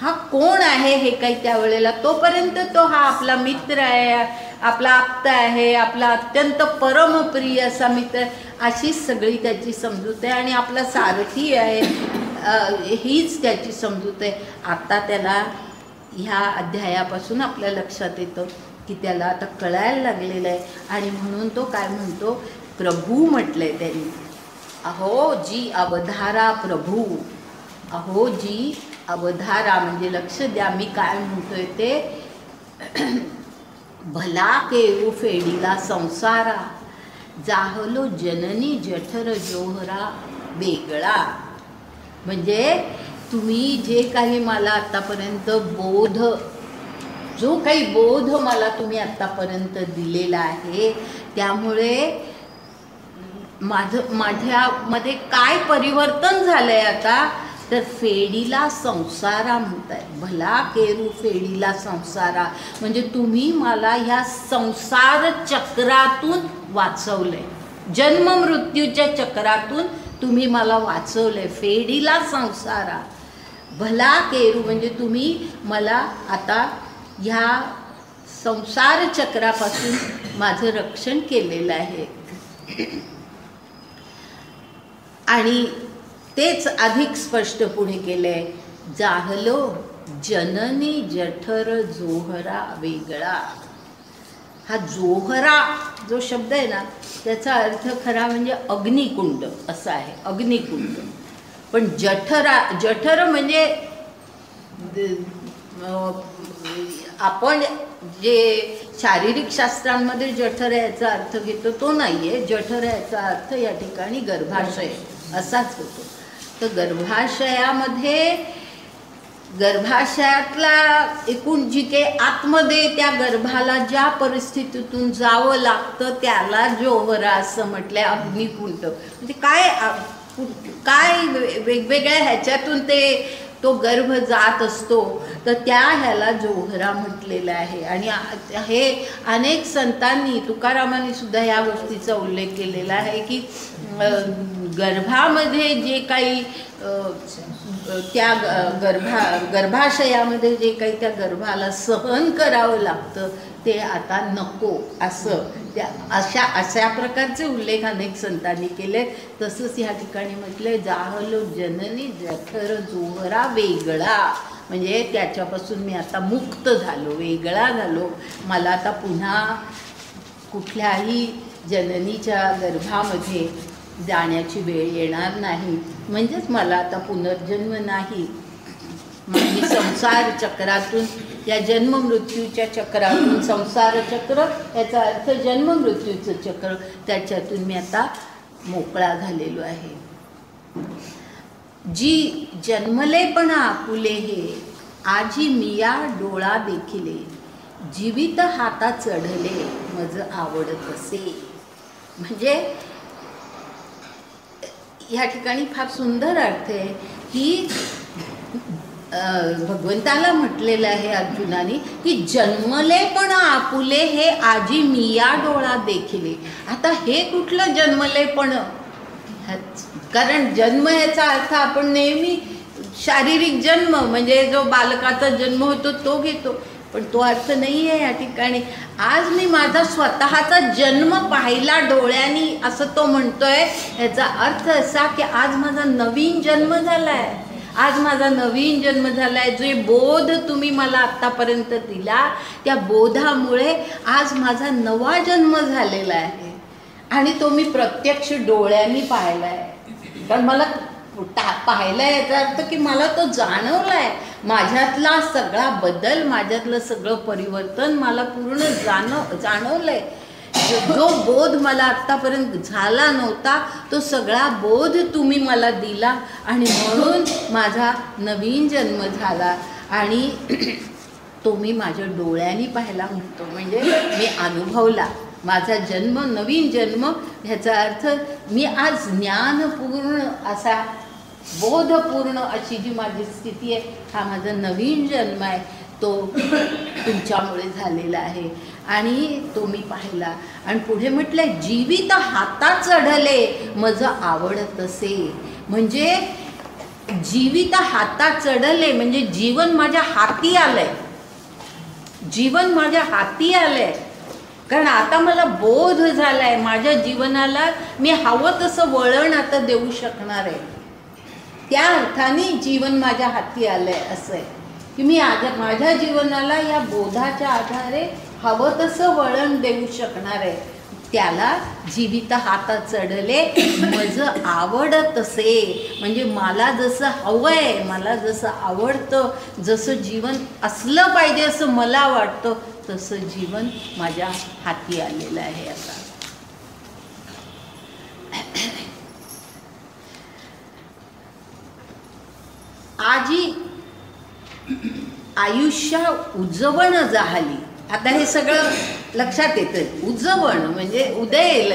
हा कोण आहे हे काही त्यावेळेला तोपर्यंत तो हा आपला मित्र आहे, आपला आप्त आहे, आपला अत्यंत परमप्रिय असा मित्र, अशीच सगळी त्याची समजूत आहे. आणि आपला सारथी आहे हीच त्याची समजूत आहे. आता त्याला ह्या अध्यायापासून आपल्या लक्षात येतं की त्याला आता कळायला लागलेलं आहे. आणि म्हणून तो काय म्हणतो, प्रभू म्हटलंय त्यांनी. अहो जी अवधारा प्रभू. अहो जी अवधारा म्हणजे लक्ष द्या मी काय म्हणतोय ते. भला केरू फेडीला संसारा जाहलो जननी जठर जोहरा वेगळा. म्हणजे तुम्ही जे काही मला आत्तापर्यंत जो काही बोध मला तुम्ही आत्तापर्यंत दिलेला आहे त्यामुळे माझ्यामध्ये काय परिवर्तन झालं आहे आता, तर फेडीला संसारा म्हणताय. भला केरू फेडीला संसारा म्हणजे तुम्ही मला ह्या संसार चक्रातून वाचवलंय. जन्म मृत्यूच्या चक्रातून तुम्ही मला वाचवलंय. फेडीला संसारा भला केरू म्हणजे तुम्ही मला आता ह्या संसार चक्रापासून माझं रक्षण केलेलं आहे. आणि तेच अधिक स्पष्ट पुढे केलंय. जाहलो जननी जठर जोहरा वेगळा. हा जोहरा जो शब्द आहे ना त्याचा अर्थ खरा म्हणजे अग्निकुंड असा आहे. अग्निकुंड. पण जठर म्हणजे आपण जे शारीरिक शास्त्रांमध्ये जठर याचा अर्थ घेतो तो नाही आहे. जठर याचा अर्थ या ठिकाणी गर्भाशय असाच होतो. तर गर्भाशयातला एकूण जी काही आतमध्ये त्या गर्भाला ज्या परिस्थितीतून जावं लागतं त्याला जोहरा असं म्हटलंय. अग्निकुंड म्हणजे काय वेगवेगळ्या ह्याच्यातून तो गर्भ जात असतो तर त्या ह्याला जोहरा म्हटलेलं आहे. आणि हे अनेक संतांनी तुकारामांनी सुद्धा ह्या गोष्टीचा उल्लेख केलेला आहे की गर्भामध्ये जे काही त्या गर्भाशयामध्ये जे काही त्या गर्भाला सहन करावं लागतं ते आता नको असं अशा प्रकारचे उल्लेख अनेक संतांनी केले. तसंच ह्या ठिकाणी म्हटलंय जाहलो जननी जठर जोहरा वेगळा म्हणजे त्याच्यापासून मी आता मुक्त झालो, वेगळा झालो. मला आता पुन्हा कुठल्याही जननीच्या गर्भामध्ये जाण्याची वेळ येणार नाही. म्हणजेच मला आता पुनर्जन्म नाही. मी संसार चक्रातून, या जन्म मृत्यूच्या चक्रातून, संसार चक्र याचा अर्थ जन्म मृत्यूचं चक्र, त्याच्यातून मी आता मोकळा झालेलो आहे. जी जन्मले पण आपुले हे, आजी मिया डोळा देखिले, जीवित हाता चढले मज आवडत असे. म्हणजे ह्या ठिकाणी फार सुंदर अर्थ आहे की भगवंताला म्हटलेलं आहे अर्जुनाने की जन्मले पण आपुले हे आजी मिया डोळा देखिले. आता हे कुठलं जन्मले पण, कारण जन्म याचा अर्थ आपण नेहमी शारीरिक जन्म म्हणजे जो बालकाचा जन्म होतो तो घेतो, पण तो अर्थ नाही आहे या ठिकाणी. आज मी माझा स्वतःचा जन्म पाहिला डोळ्यांनी असं तो म्हणतोय. याचा अर्थ असा की आज माझा नवीन जन्म झाला आहे, आज माझा नवीन जन्म झाला आहे. जे बोध तुम्ही मला आत्तापर्यंत दिला त्या बोधामुळे आज माझा नवा जन्म झालेला आहे आणि तो मी प्रत्यक्ष डोळ्यांनी पाहिला आहे. कारण मला पाहिला याचा अर्थ की मला तो जाणवला आहे. माझ्यातला सगळा बदल, माझ्यातलं सगळं परिवर्तन मला पूर्ण जाणवलं आहे. जो बोध मला आत्तापर्यंत झाला नव्हता तो सगळा बोध तुम्ही मला दिला आणि म्हणून माझा नवीन जन्म झाला आणि तो मी माझ्या डोळ्यांनी पाहिला म्हणतो. म्हणजे मी अनुभवला माझा जन्म, नवीन जन्म. ह्याचा अर्थ मी आज ज्ञानपूर्ण असा, बोधपूर्ण अशी जी माझी स्थिती आहे, हा माझा नवीन जन्म आहे, तो तुमच्यामुळे झालेला आहे आणि तो मी पाहिला. आणि पुढे म्हटलंय जीवित हातात चढले मज आवडत असे. म्हणजे जीवित हातात चढले म्हणजे जीवन माझ्या हाती आलंय, जीवन माझ्या हाती आलंय. कारण आता मला बोध झालाय, माझ्या जीवनाला मी हवं तसं वळण आता देऊ शकणार आहे. त्या अर्थाने जीवन माझ्या हाती आलंय असं आहे की मी माझ्या जीवनाला या बोधाच्या आधारे हवं तसं वळण देऊ शकणार आहे. त्याला जीवित हातात चढले मज आवडत असे. म्हणजे मला जसं हवं आहे, मला जसं आवडतं, जसं जीवन असलं पाहिजे असं मला वाटतं, तसं जीवन माझ्या हाती आलेलं आहे आता. आजी आयुष्य उजवण जाहली. आता हे सगळं लक्षात येतं. उजवण म्हणजे उदय,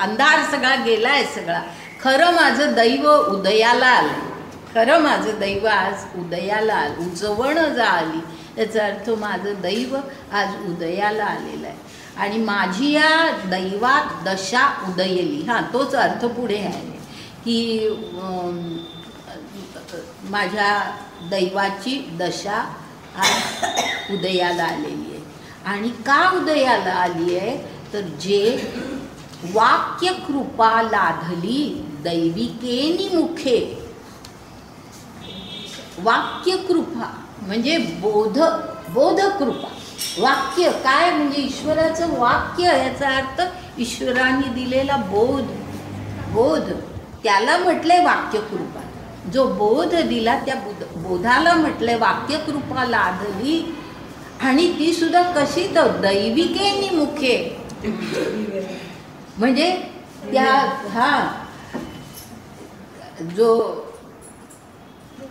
अंधार सगळा गेलाय सगळा. खरं माझं दैव उदयाला आलं, खरं माझं दैव आज उदयाला आलं. उजवण जाहली याचा अर्थ माझं दैव आज उदयाला आलेलं आहे आणि माझी या दैवात दशा उदयली. हां, तोच अर्थ पुढे आहे की माझ्या दैवाची दशा आज उदयाला आलेली आहे. आणि का उदयाला आली आहे तर जे वाक्य कृपा लाधली दैविकेनी मुखे. वाक्य कृपा म्हणजे बोधकृपा. वाक्य काय म्हणजे ईश्वराचं वाक्य, याचा अर्थ ईश्वराने दिलेला बोध, त्याला म्हटलंय वाक्यकृपा. जो बोध दिला त्या बोधाला म्हटलंय वाक्यकृपा लाधली. आणि ती सुद्धा कशी तर दैविकेनी मुखे. म्हणजे त्या जो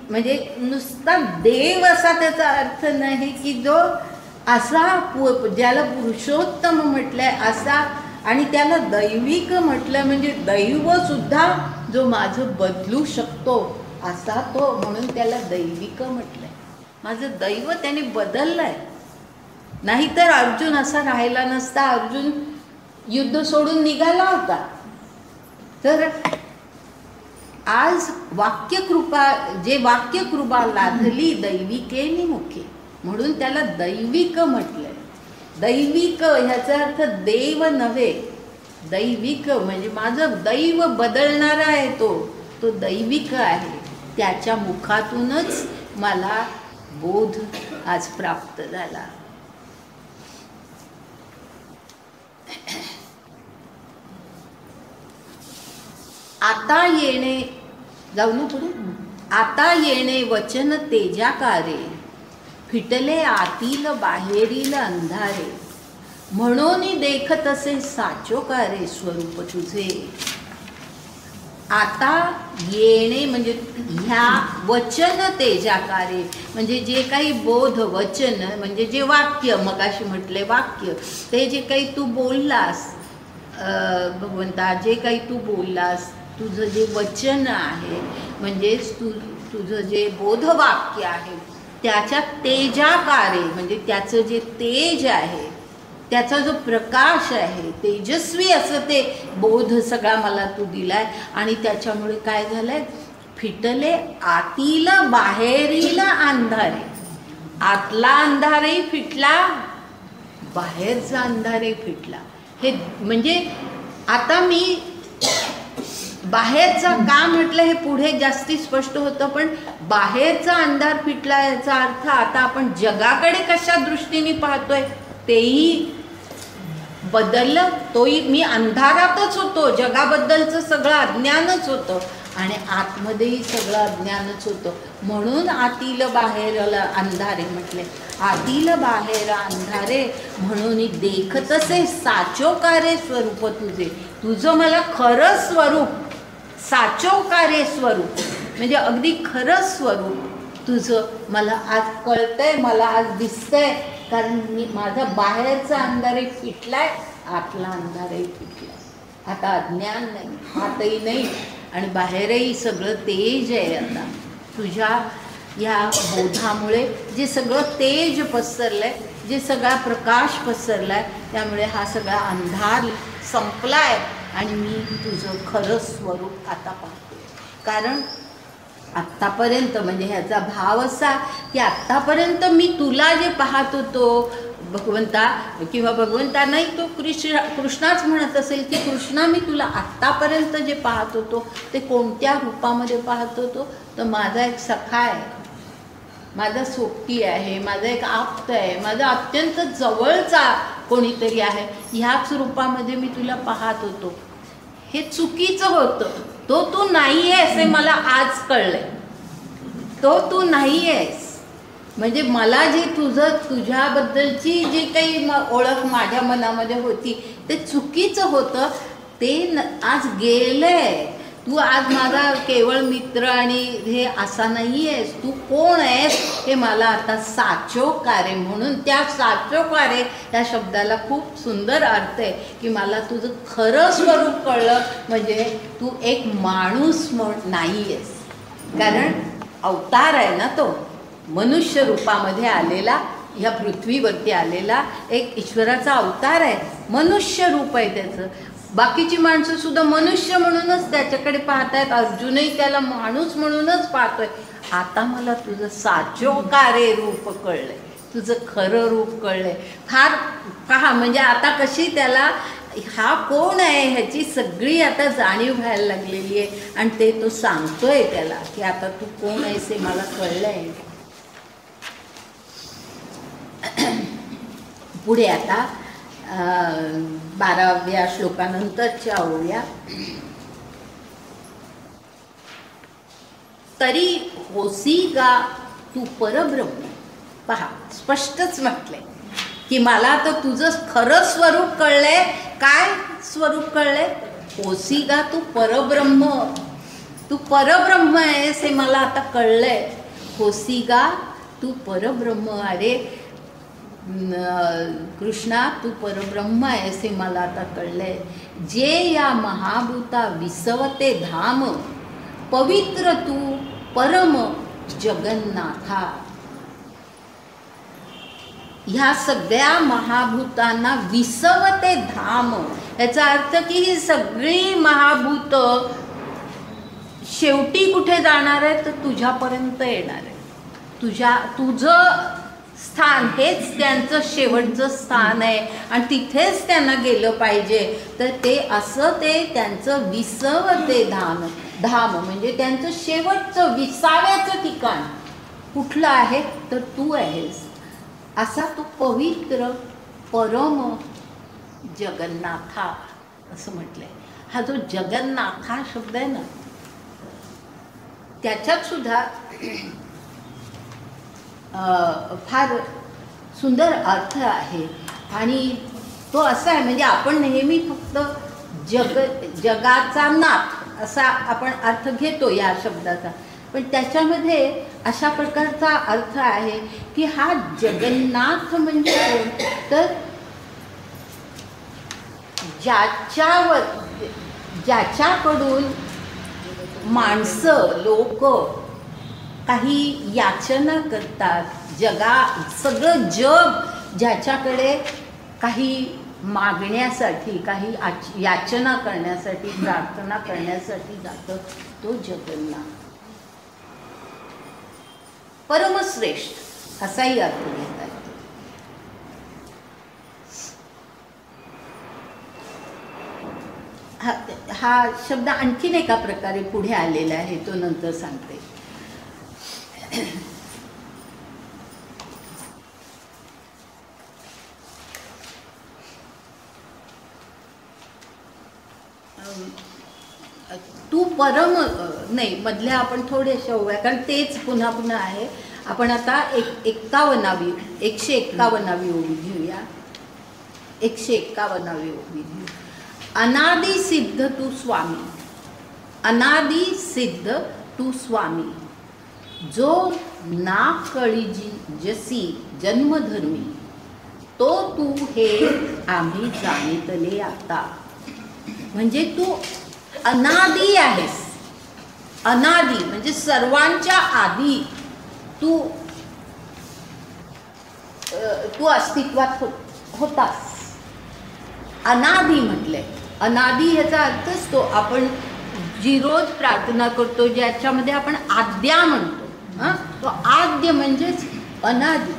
म्हणजे नुसता देव असा त्याचा अर्थ नाही की जो असा ज्याला पुरुषोत्तम म्हटलंय असा, आणि त्याला दैविक म्हटलं म्हणजे दैव सुद्धा जो माझं बदलू शकतो असा तो, म्हणून त्याला दैविक म्हटलंय. माझं दैव त्याने बदललंय. नाहीतर अर्जुन असा राहिला नसता. अर्जुन युद्ध सोडून निघाला होता. तर आज वाक्यकृपा, जे वाक्यकृपा लाधली दैविकेनी मुखे, म्हणून त्याला दैविक म्हटलंय. दैविक ह्याचा अर्थ देव नव्हे. दैविक म्हणजे माझं दैव बदलणारा आहे, तो दैविक आहे. त्याच्या मुखातूनच मला बोध आज प्राप्त झाला. आता येणे, जाऊ ना पुढे. आता येणे वचन तेजाकारे, फिटले आतील बाहेरील अंधारे, म्हणून देखत असे साचोकारे स्वरूप तुझे. आता येणे म्हणजे ह्या वचन तेजाकारे, म्हणजे जे काही बोध वचन म्हणजे जे वाक्य, मगाशी म्हटले वाक्य, ते जे काही तू बोललास भगवंता, जे काही तू बोललास, तुझं जे वचन आहे म्हणजेच तुझं जे बोधवाक्य आहे त्याच्या तेजाकारे, म्हणजे त्याचं जे तेज आहे, त्याचा जो प्रकाश आहे, तेजस्वी असं ते बोध सगळा मला तू दिलाय. आणि त्याच्यामुळे काय झालंय, फिटले आतील बाहेरील अंधारे, आतला अंधारही फिटला, बाहेरचा अंधारही फिटला. हे म्हणजे आता मी बाहेरचा का म्हटलं हे पुढे जास्ती स्पष्ट होतं, पण बाहेरचा अंधार फिटला याचा अर्थ आता आपण जगाकडे कशा दृष्टीने पाहतोय तेही बदललं. तोही मी अंधारातच होतो, जगाबद्दलचं सगळं अज्ञानच होतं आणि आतमध्येही सगळं अज्ञानच होतं. म्हणून आतील बाहेर अंधारे म्हटले. आतील बाहेर अंधारे म्हणून देखतसे साचोकारे स्वरूप तुझे. तुझं मला खरं स्वरूप, साचोकारे स्वरूप म्हणजे अगदी खरं स्वरूप तुझं मला आज कळतंय, मला आज दिसतंय. कारण मी माझा बाहेरचा अंधारही फिटलाय, आतला अंधारही फिटलाय. आता अज्ञान नाही, आतही नाही आणि बाहेरही सगळं तेज आहे. आता तुझ्या या बोधामुळे जे सगळं तेज पसरलंय, जे सगळा प्रकाश पसरलाय, त्यामुळे हा सगळा अंधार संपलाय आणि मी तुझं खरं स्वरूप आता पाहते. कारण आत्तापर्यंत म्हणजे ह्याचा भाव असा की आत्तापर्यंत मी तुला जे पाहत होतो भगवंता, किंवा भगवंता नाही तो कृष्णाच म्हणत असेल की कृष्णा मी तुला आत्तापर्यंत जे पाहत होतो ते कोणत्या रूपामध्ये पाहत होतो, तर माझा एक सखा आहे, माझा सोबती आहे, माझा एक आप्त आहे, माझा अत्यंत जवळचा कोणीतरी आहे, ह्याच रूपामध्ये मी तुला पाहत होतो. हे चुकीचं होतं. तो तू नाही आहेस हे मला आज कळलंय. तो तू नाही आहेस म्हणजे मला जी तुझ्याबद्दलची जी काही ओळख माझ्या मनामध्ये होती ते चुकीचं होतं. ते आज गेलंय. तू आज माझा केवळ मित्र आणि हे असा नाही आहेस. तू कोण आहेस हे मला आता साचोकारे, म्हणून त्या साचोकारे या शब्दाला खूप सुंदर अर्थ आहे की मला तुझं खरं स्वरूप कळलं. म्हणजे तू एक माणूस नाही आहेस, कारण अवतार आहे ना, तो मनुष्य रूपामध्ये आलेला, ह्या पृथ्वीवरती आलेला एक ईश्वराचा अवतार आहे, मनुष्य रूप आहे त्याचं. बाकीची माणसं सुद्धा मनुष्य म्हणूनच त्याच्याकडे पाहतायत, अर्जुनही त्याला माणूस म्हणूनच पाहतोय. आता मला तुझं साचोकारे रूप कळलंय, तुझं खरं रूप कळलंय. फार पहा म्हणजे आता कशी त्याला हा कोण आहे ह्याची सगळी आता जाणीव व्हायला लागलेली आहे आणि ते तो सांगतोय त्याला की आता तू कोण आहेस हे मला कळलंय. पुढे आता 12व्या श्लोकानंतरच्या ओव्या. तरी होसी गा तू परब्रह्म. पहा स्पष्टच म्हटलंय की मला तर तुझं खरं स्वरूप कळलंय. काय स्वरूप कळलंय? होसी गा तू परब्रह्म. तू परब्रह्म आहेस हे मला आता कळलंय. होसी गा तू परब्रह्म. अरे कृष्णा तू परब्रह्म आहेस हे मला आता कळलंय. जे या महाभूता विसवते धाम, पवित्र तू परम जगन्नाथा. ह्या सगळ्या महाभूतांना विसवते धाम, याचा अर्थ की ही सगळी महाभूत शेवटी कुठे जाणार आहे तर तुझ्यापर्यंत येणार आहे. तुझं स्थान हेच त्यांचं शेवटचं स्थान आहे आणि तिथेच त्यांना गेलं पाहिजे. तर ते असं ते त्यांचं विसवते धाम म्हणजे त्यांचं शेवटचं विसाव्याचं ठिकाण कुठलं आहे तर तू आहेस. असा तू पवित्र परम जगन्नाथा असं म्हटलंय. हा जो जगन्नाथा शब्द आहे ना त्याच्यात सुद्धा फार सुंदर अर्थ आहे आणि तो असा आहे, म्हणजे आपण नेहमी फक्त जगाचा नाथ असा आपण अर्थ घेतो या शब्दाचा, पण त्याच्यामध्ये अशा प्रकारचा अर्थ आहे की हा जगन्नाथ म्हणजे कोण, तर ज्याच्याकडून माणसं लोक काही याचना करतात, सगळं जग ज्याच्याकडे काही मागण्यासाठी, काही याचना करण्यासाठी, प्रार्थना करण्यासाठी जातं, तो जगन्नाथ परमश्रेष्ठ असाही अर्थ घेता येतो. हा शब्द आणखीन एका प्रकारे पुढे आलेला आहे, तो नंतर सांगते. तू परम नाही, मधल्या आपण थोडेसे होऊया, कारण तेच पुन्हा पुन्हा आहे. आपण आता 151वी ओवी घेऊया. 151वी ओवी घेऊ. अनादि सिद्ध तू स्वामी, अनादि सिद्ध तू स्वामी, जो ना कळीजी जसी जन्मधर्मी, तो तू हे आम्ही जाणितले आता. म्हणजे तू अनादि आहेस. अनादि म्हणजे सर्वांच्या आधी तू अस्तित्वात होतास. अनादि म्हटलंय. अनादि ह्याचा अर्थच तो आपण जी रोज प्रार्थना करतो, ज्याच्यामध्ये आपण आद्या म्हणतो, तो आद्य म्हणजेच अनादि,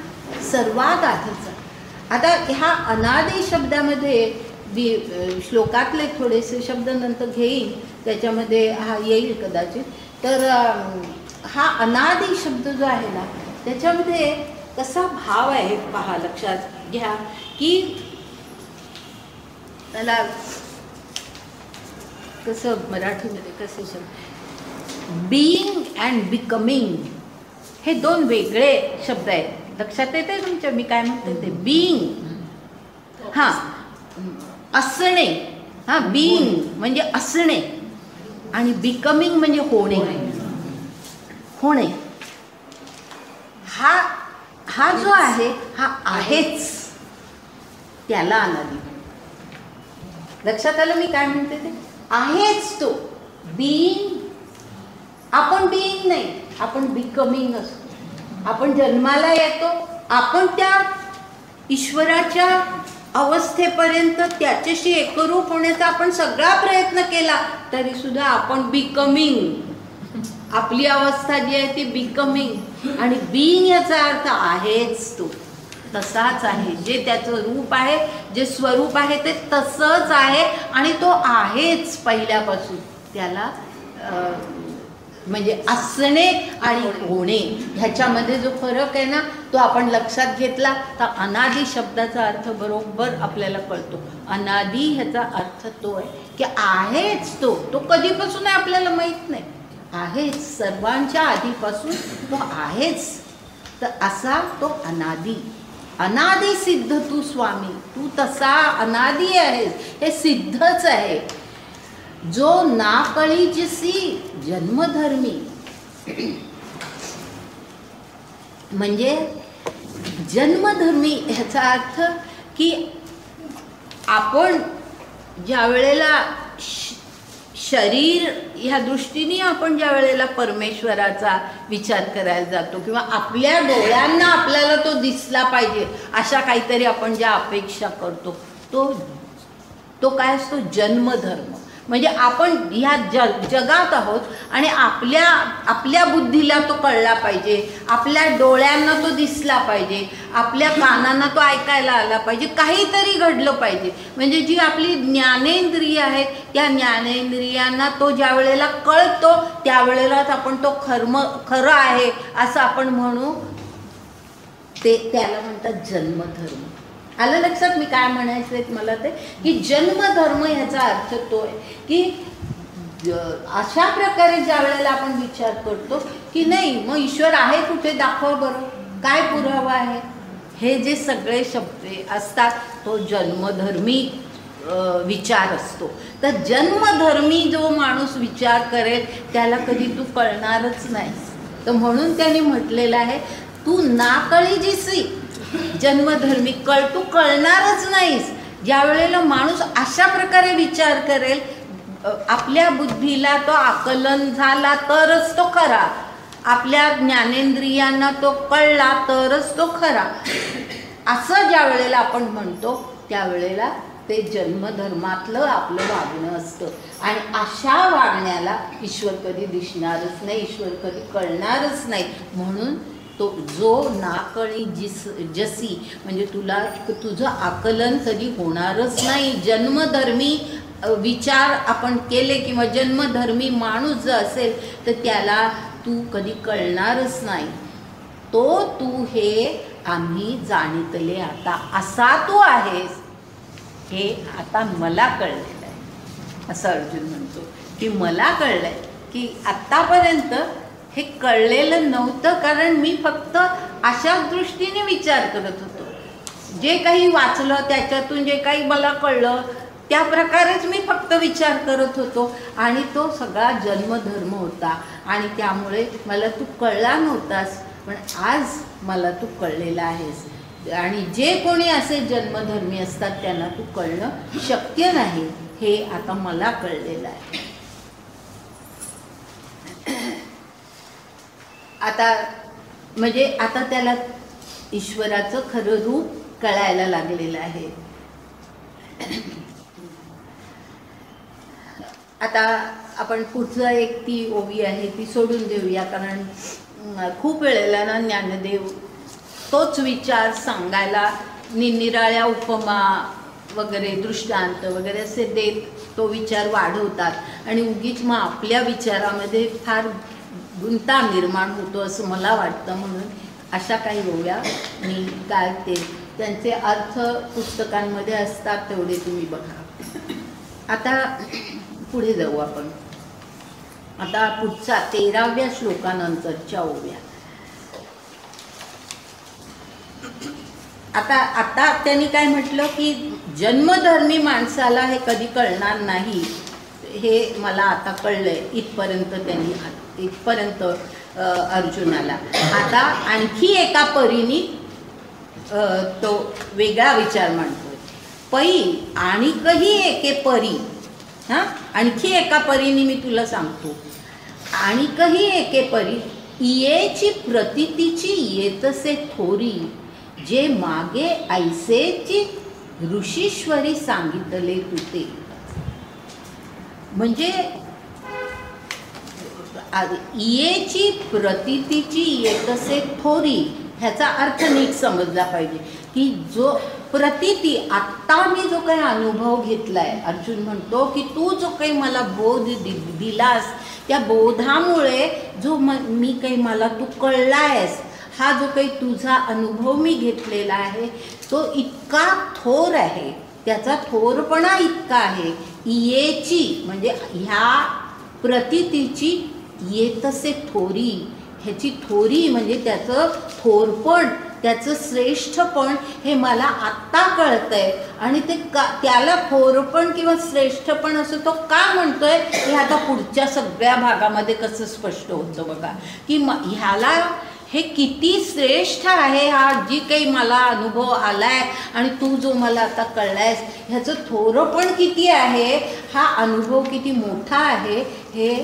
सर्वात आधीचा. आता ह्या अनादि शब्दामध्ये श्लोकातले थोडेसे शब्द नंतर घेईन, त्याच्यामध्ये हा येईल कदाचित. तर हा अनादि शब्द जो आहे ना, त्याच्यामध्ये कसा भाव आहे पहा, लक्षात घ्या की त्याला कसं मराठीमध्ये कसे शब्द, बिईंग अँड बिकमिंग हे दोन वेगळे शब्द आहेत. लक्षात येते तुमच्या मी काय म्हणते ते? बिईंग हां असणे, हां बिईंग म्हणजे असणे, आणि बिकमिंग म्हणजे होणे. होणे हा जो आहे हा आहेच, त्याला अनादि. लक्षात आलं मी काय म्हणते ते? आहेच तो बिईंग. आपण बिईंग नाही, आपण बिकमिंग असतो. आपण जन्माला येतो, आपण त्या ईश्वराच्या अवस्थेपर्यंत त्याच्याशी एकरूप होण्याचा आपण सगळा प्रयत्न केला, तरी सुद्धा आपण बिकमिंग, आपली अवस्था जी आहे ती बिकमिंग. आणि बिईंग याचा अर्थ आहेच तो, तसाच आहे. जे त्याचं रूप आहे, जे स्वरूप आहे ते तसंच आहे आणि तो आहेच पहिल्यापासून. त्याला म्हणजे असणे आणि होणे ह्याच्यामध्ये जो फरक आहे ना, तो आपण लक्षात घेतला तर अनादि शब्दाचा अर्थ बरोबर आपल्याला कळतो. अनादि ह्याचा अर्थ तो आहे की आहेच तो. तो कधीपासून आहे आपल्याला माहीत नाही, आहेच, सर्वांच्या आधीपासून तो आहेच. तर असा तो अनादि. अनादि सिद्ध तू स्वामी, तू तसा अनादि आहेस, हे सिद्धच आहे. जो ना कळीजसी जन्मधर्मी, म्हणजे जन्मधर्मी ह्याचा अर्थ की आपण ज्या वेळेला शरीर ह्या दृष्टीने आपण ज्या वेळेला परमेश्वराचा विचार करायला जातो, किंवा आपल्या डोळ्यांना आपल्याला तो दिसला पाहिजे अशा काहीतरी आपण ज्या अपेक्षा करतो, तो काय असतो? जन्मधर्म. म्हणजे आपण ह्या जगात आहोत आणि आपल्या बुद्धीला तो कळला पाहिजे, आपल्या डोळ्यांना तो दिसला पाहिजे, आपल्या कानांना तो ऐकायला आला पाहिजे, काहीतरी घडलं पाहिजे. म्हणजे जी आपली ज्ञानेंद्रिय आहेत, त्या ज्ञानेंद्रियांना तो ज्या वेळेला कळतो त्यावेळेलाच आपण तो खरं आहे असं आपण म्हणू. त्याला म्हणतात जन्मधर्म. आलं लक्षात मी काय म्हणायचं मला ते? की जन्मधर्म ह्याचा अर्थ तो आहे की अशा प्रकारे ज्या वेळेला आपण विचार करतो की नाही मग ईश्वर आहे कुठे दाखवा बरं, काय पुरावा आहे, हे जे सगळे शब्द असतात तो जन्मधर्मी विचार असतो. तर जन्मधर्मी जो माणूस विचार करेल त्याला कधी तू कळणारच नाही. तर म्हणून त्याने म्हटलेलं आहे तू ना कळी जिसी जन्मधर्मी तू कळणारच नाहीस. ज्या वेळेला माणूस अशा प्रकारे विचार करेल आपल्या बुद्धीला तो आकलन झाला तरच तो खरा, आपल्या ज्ञानेंद्रियांना तो कळला तरच तो खरा, असं ज्या वेळेला आपण म्हणतो त्यावेळेला ते जन्मधर्मातलं आपलं वागणं असतं. आणि अशा वागण्याला ईश्वर कधी दिसणारच नाही, ईश्वर कधी कळणारच नाही. म्हणून तो जो नाकळी जसी म्हणजे तुझं आकलन कधी होणारच नाही. जन्मधर्मी विचार आपण केले किंवा जन्मधर्मी माणूस जर असेल तर त्याला तू कधी कळणारच नाही. तो तू हे आम्ही जाणितले आता, असा तू आहेस हे आता मला कळलेलं आहे. असं अर्जुन म्हणतो की मला कळलं आहे की आत्तापर्यंत हे कळलेलं नव्हतं, कारण मी फक्त अशाच दृष्टीने विचार करत होतो. जे काही वाचलं त्याच्यातून जे काही मला कळलं त्या प्रकारेच मी फक्त विचार करत होतो आणि तो सगळा जन्मधर्म होता आणि त्यामुळे मला तू कळला नव्हतास. पण आज मला तू कळलेला आहेस. आणि जे कोणी असे जन्मधर्मी असतात त्यांना तू कळणं शक्य नाही, हे आता मला कळलेलं आहे. आता म्हणजे आता त्याला ईश्वराचं खरं रूप कळायला लागलेलं आहे. आता आपण पुढचं एक ती ओवी आहे ती सोडून देऊया, कारण खूप वेळेला ना ज्ञानदेव तोच विचार सांगायला निरनिराळ्या उपमा वगैरे दृष्टांत वगैरे असे देत तो विचार वाढवतात आणि उगीच मग आपल्या विचारामध्ये फार गुंता निर्माण होतो असं मला वाटतं. म्हणून अशा काही ओव्या मी काय ते त्यांचे अर्थ पुस्तकांमध्ये असतात तेवढे तुम्ही बघा. आता पुढे जाऊ आपण. आता पुढचा 13व्या श्लोकानंतरच्या ओव्या. आता त्यांनी काय म्हटलं की जन्मधर्मी माणसाला हे कधी कळणार नाही, हे मला आता कळलंय. इथपर्यंत अर्जुनाला. आता आणखी एका परीने तो वेगळा विचार मांडतोय. पै आणिकही एके परी, आणखी एका परीने मी तुला सांगतो. आणिकही एके परी इयेची प्रतीतीची येतसे थोरी, जे मागे ऐसेची ऋषीश्वरी सांगितले तुते. म्हणजे इयेची प्रतीतीची येतसे थोरी ह्याचा अर्थ नीट समजला पाहिजे की जो प्रतीती आत्ता मी जो काही अनुभव घेतलाय, अर्जुन म्हणतो की तू जो काही मला बोध दिलास त्या बोधामुळे जो मी काही मला तू कळलायस, हा जो काही तुझा अनुभव मी घेतलेला आहे तो इतका थोर आहे, त्याचा थोरपणा इतका आहे. इयेची म्हणजे ह्या प्रतीतीची येतसे थोरी, ह्याची थोरी म्हणजे त्याचं थोरपण, त्याचं श्रेष्ठपण हे मला आत्ता कळतंय. आणि ते त्याला थोरपण किंवा श्रेष्ठपण असं तो का म्हणतोय हे आता पुढच्या सगळ्या भागामध्ये कसं स्पष्ट होतं बघा. की ह्याला हे किती श्रेष्ठ आहे, हा जी काही मला अनुभव आलाय आणि तू जो मला आता कळलायस ह्याचं थोरपण किती आहे, हा अनुभव किती मोठा आहे, हे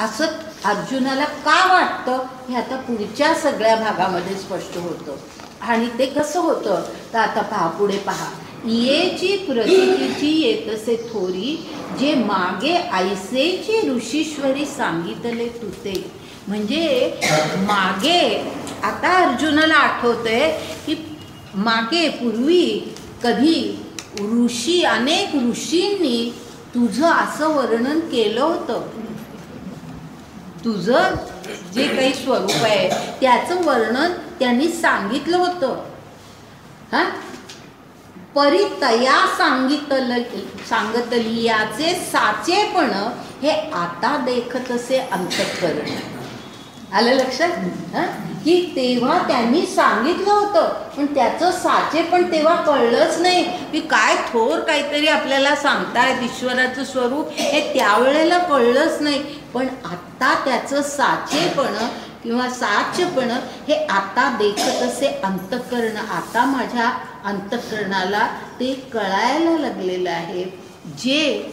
असं अर्जुनाला का वाटतं हे आता पुढच्या सगळ्या भागामध्ये स्पष्ट होतं. आणि ते कसं होतं तर आता पुढे पहा. इयेची प्रतीतीची येतसे थोरी, जे मागे ऐसेची ऋषीश्वरी सांगितले तुते. म्हणजे मागे आता अर्जुनाला आठवतंय की मागे पूर्वी कधी अनेक ऋषींनी तुझं असं वर्णन केलं होतं, तुझं जे काही स्वरूप आहे त्याचं वर्णन त्यांनी सांगितलं होतं. परी तया सांगतली याचे साचेपण हे आता देखतसे अंतःकरण. आलं लक्षात की तेव्हा त्यांनी सांगितलं होतं पण त्याचं साचेपण तेव्हा कळलंच नाही की काय थोर काहीतरी आपल्याला सांगतायत ईश्वराचं स्वरूप हे त्यावेळेला कळलंच नाही. पण आत्ता त्याचं साचेपण किंवा साचपण हे आता देखत असे अंतःकरण, आता माझ्या अंतःकरणाला ते कळायला लागलेलं आहे. जे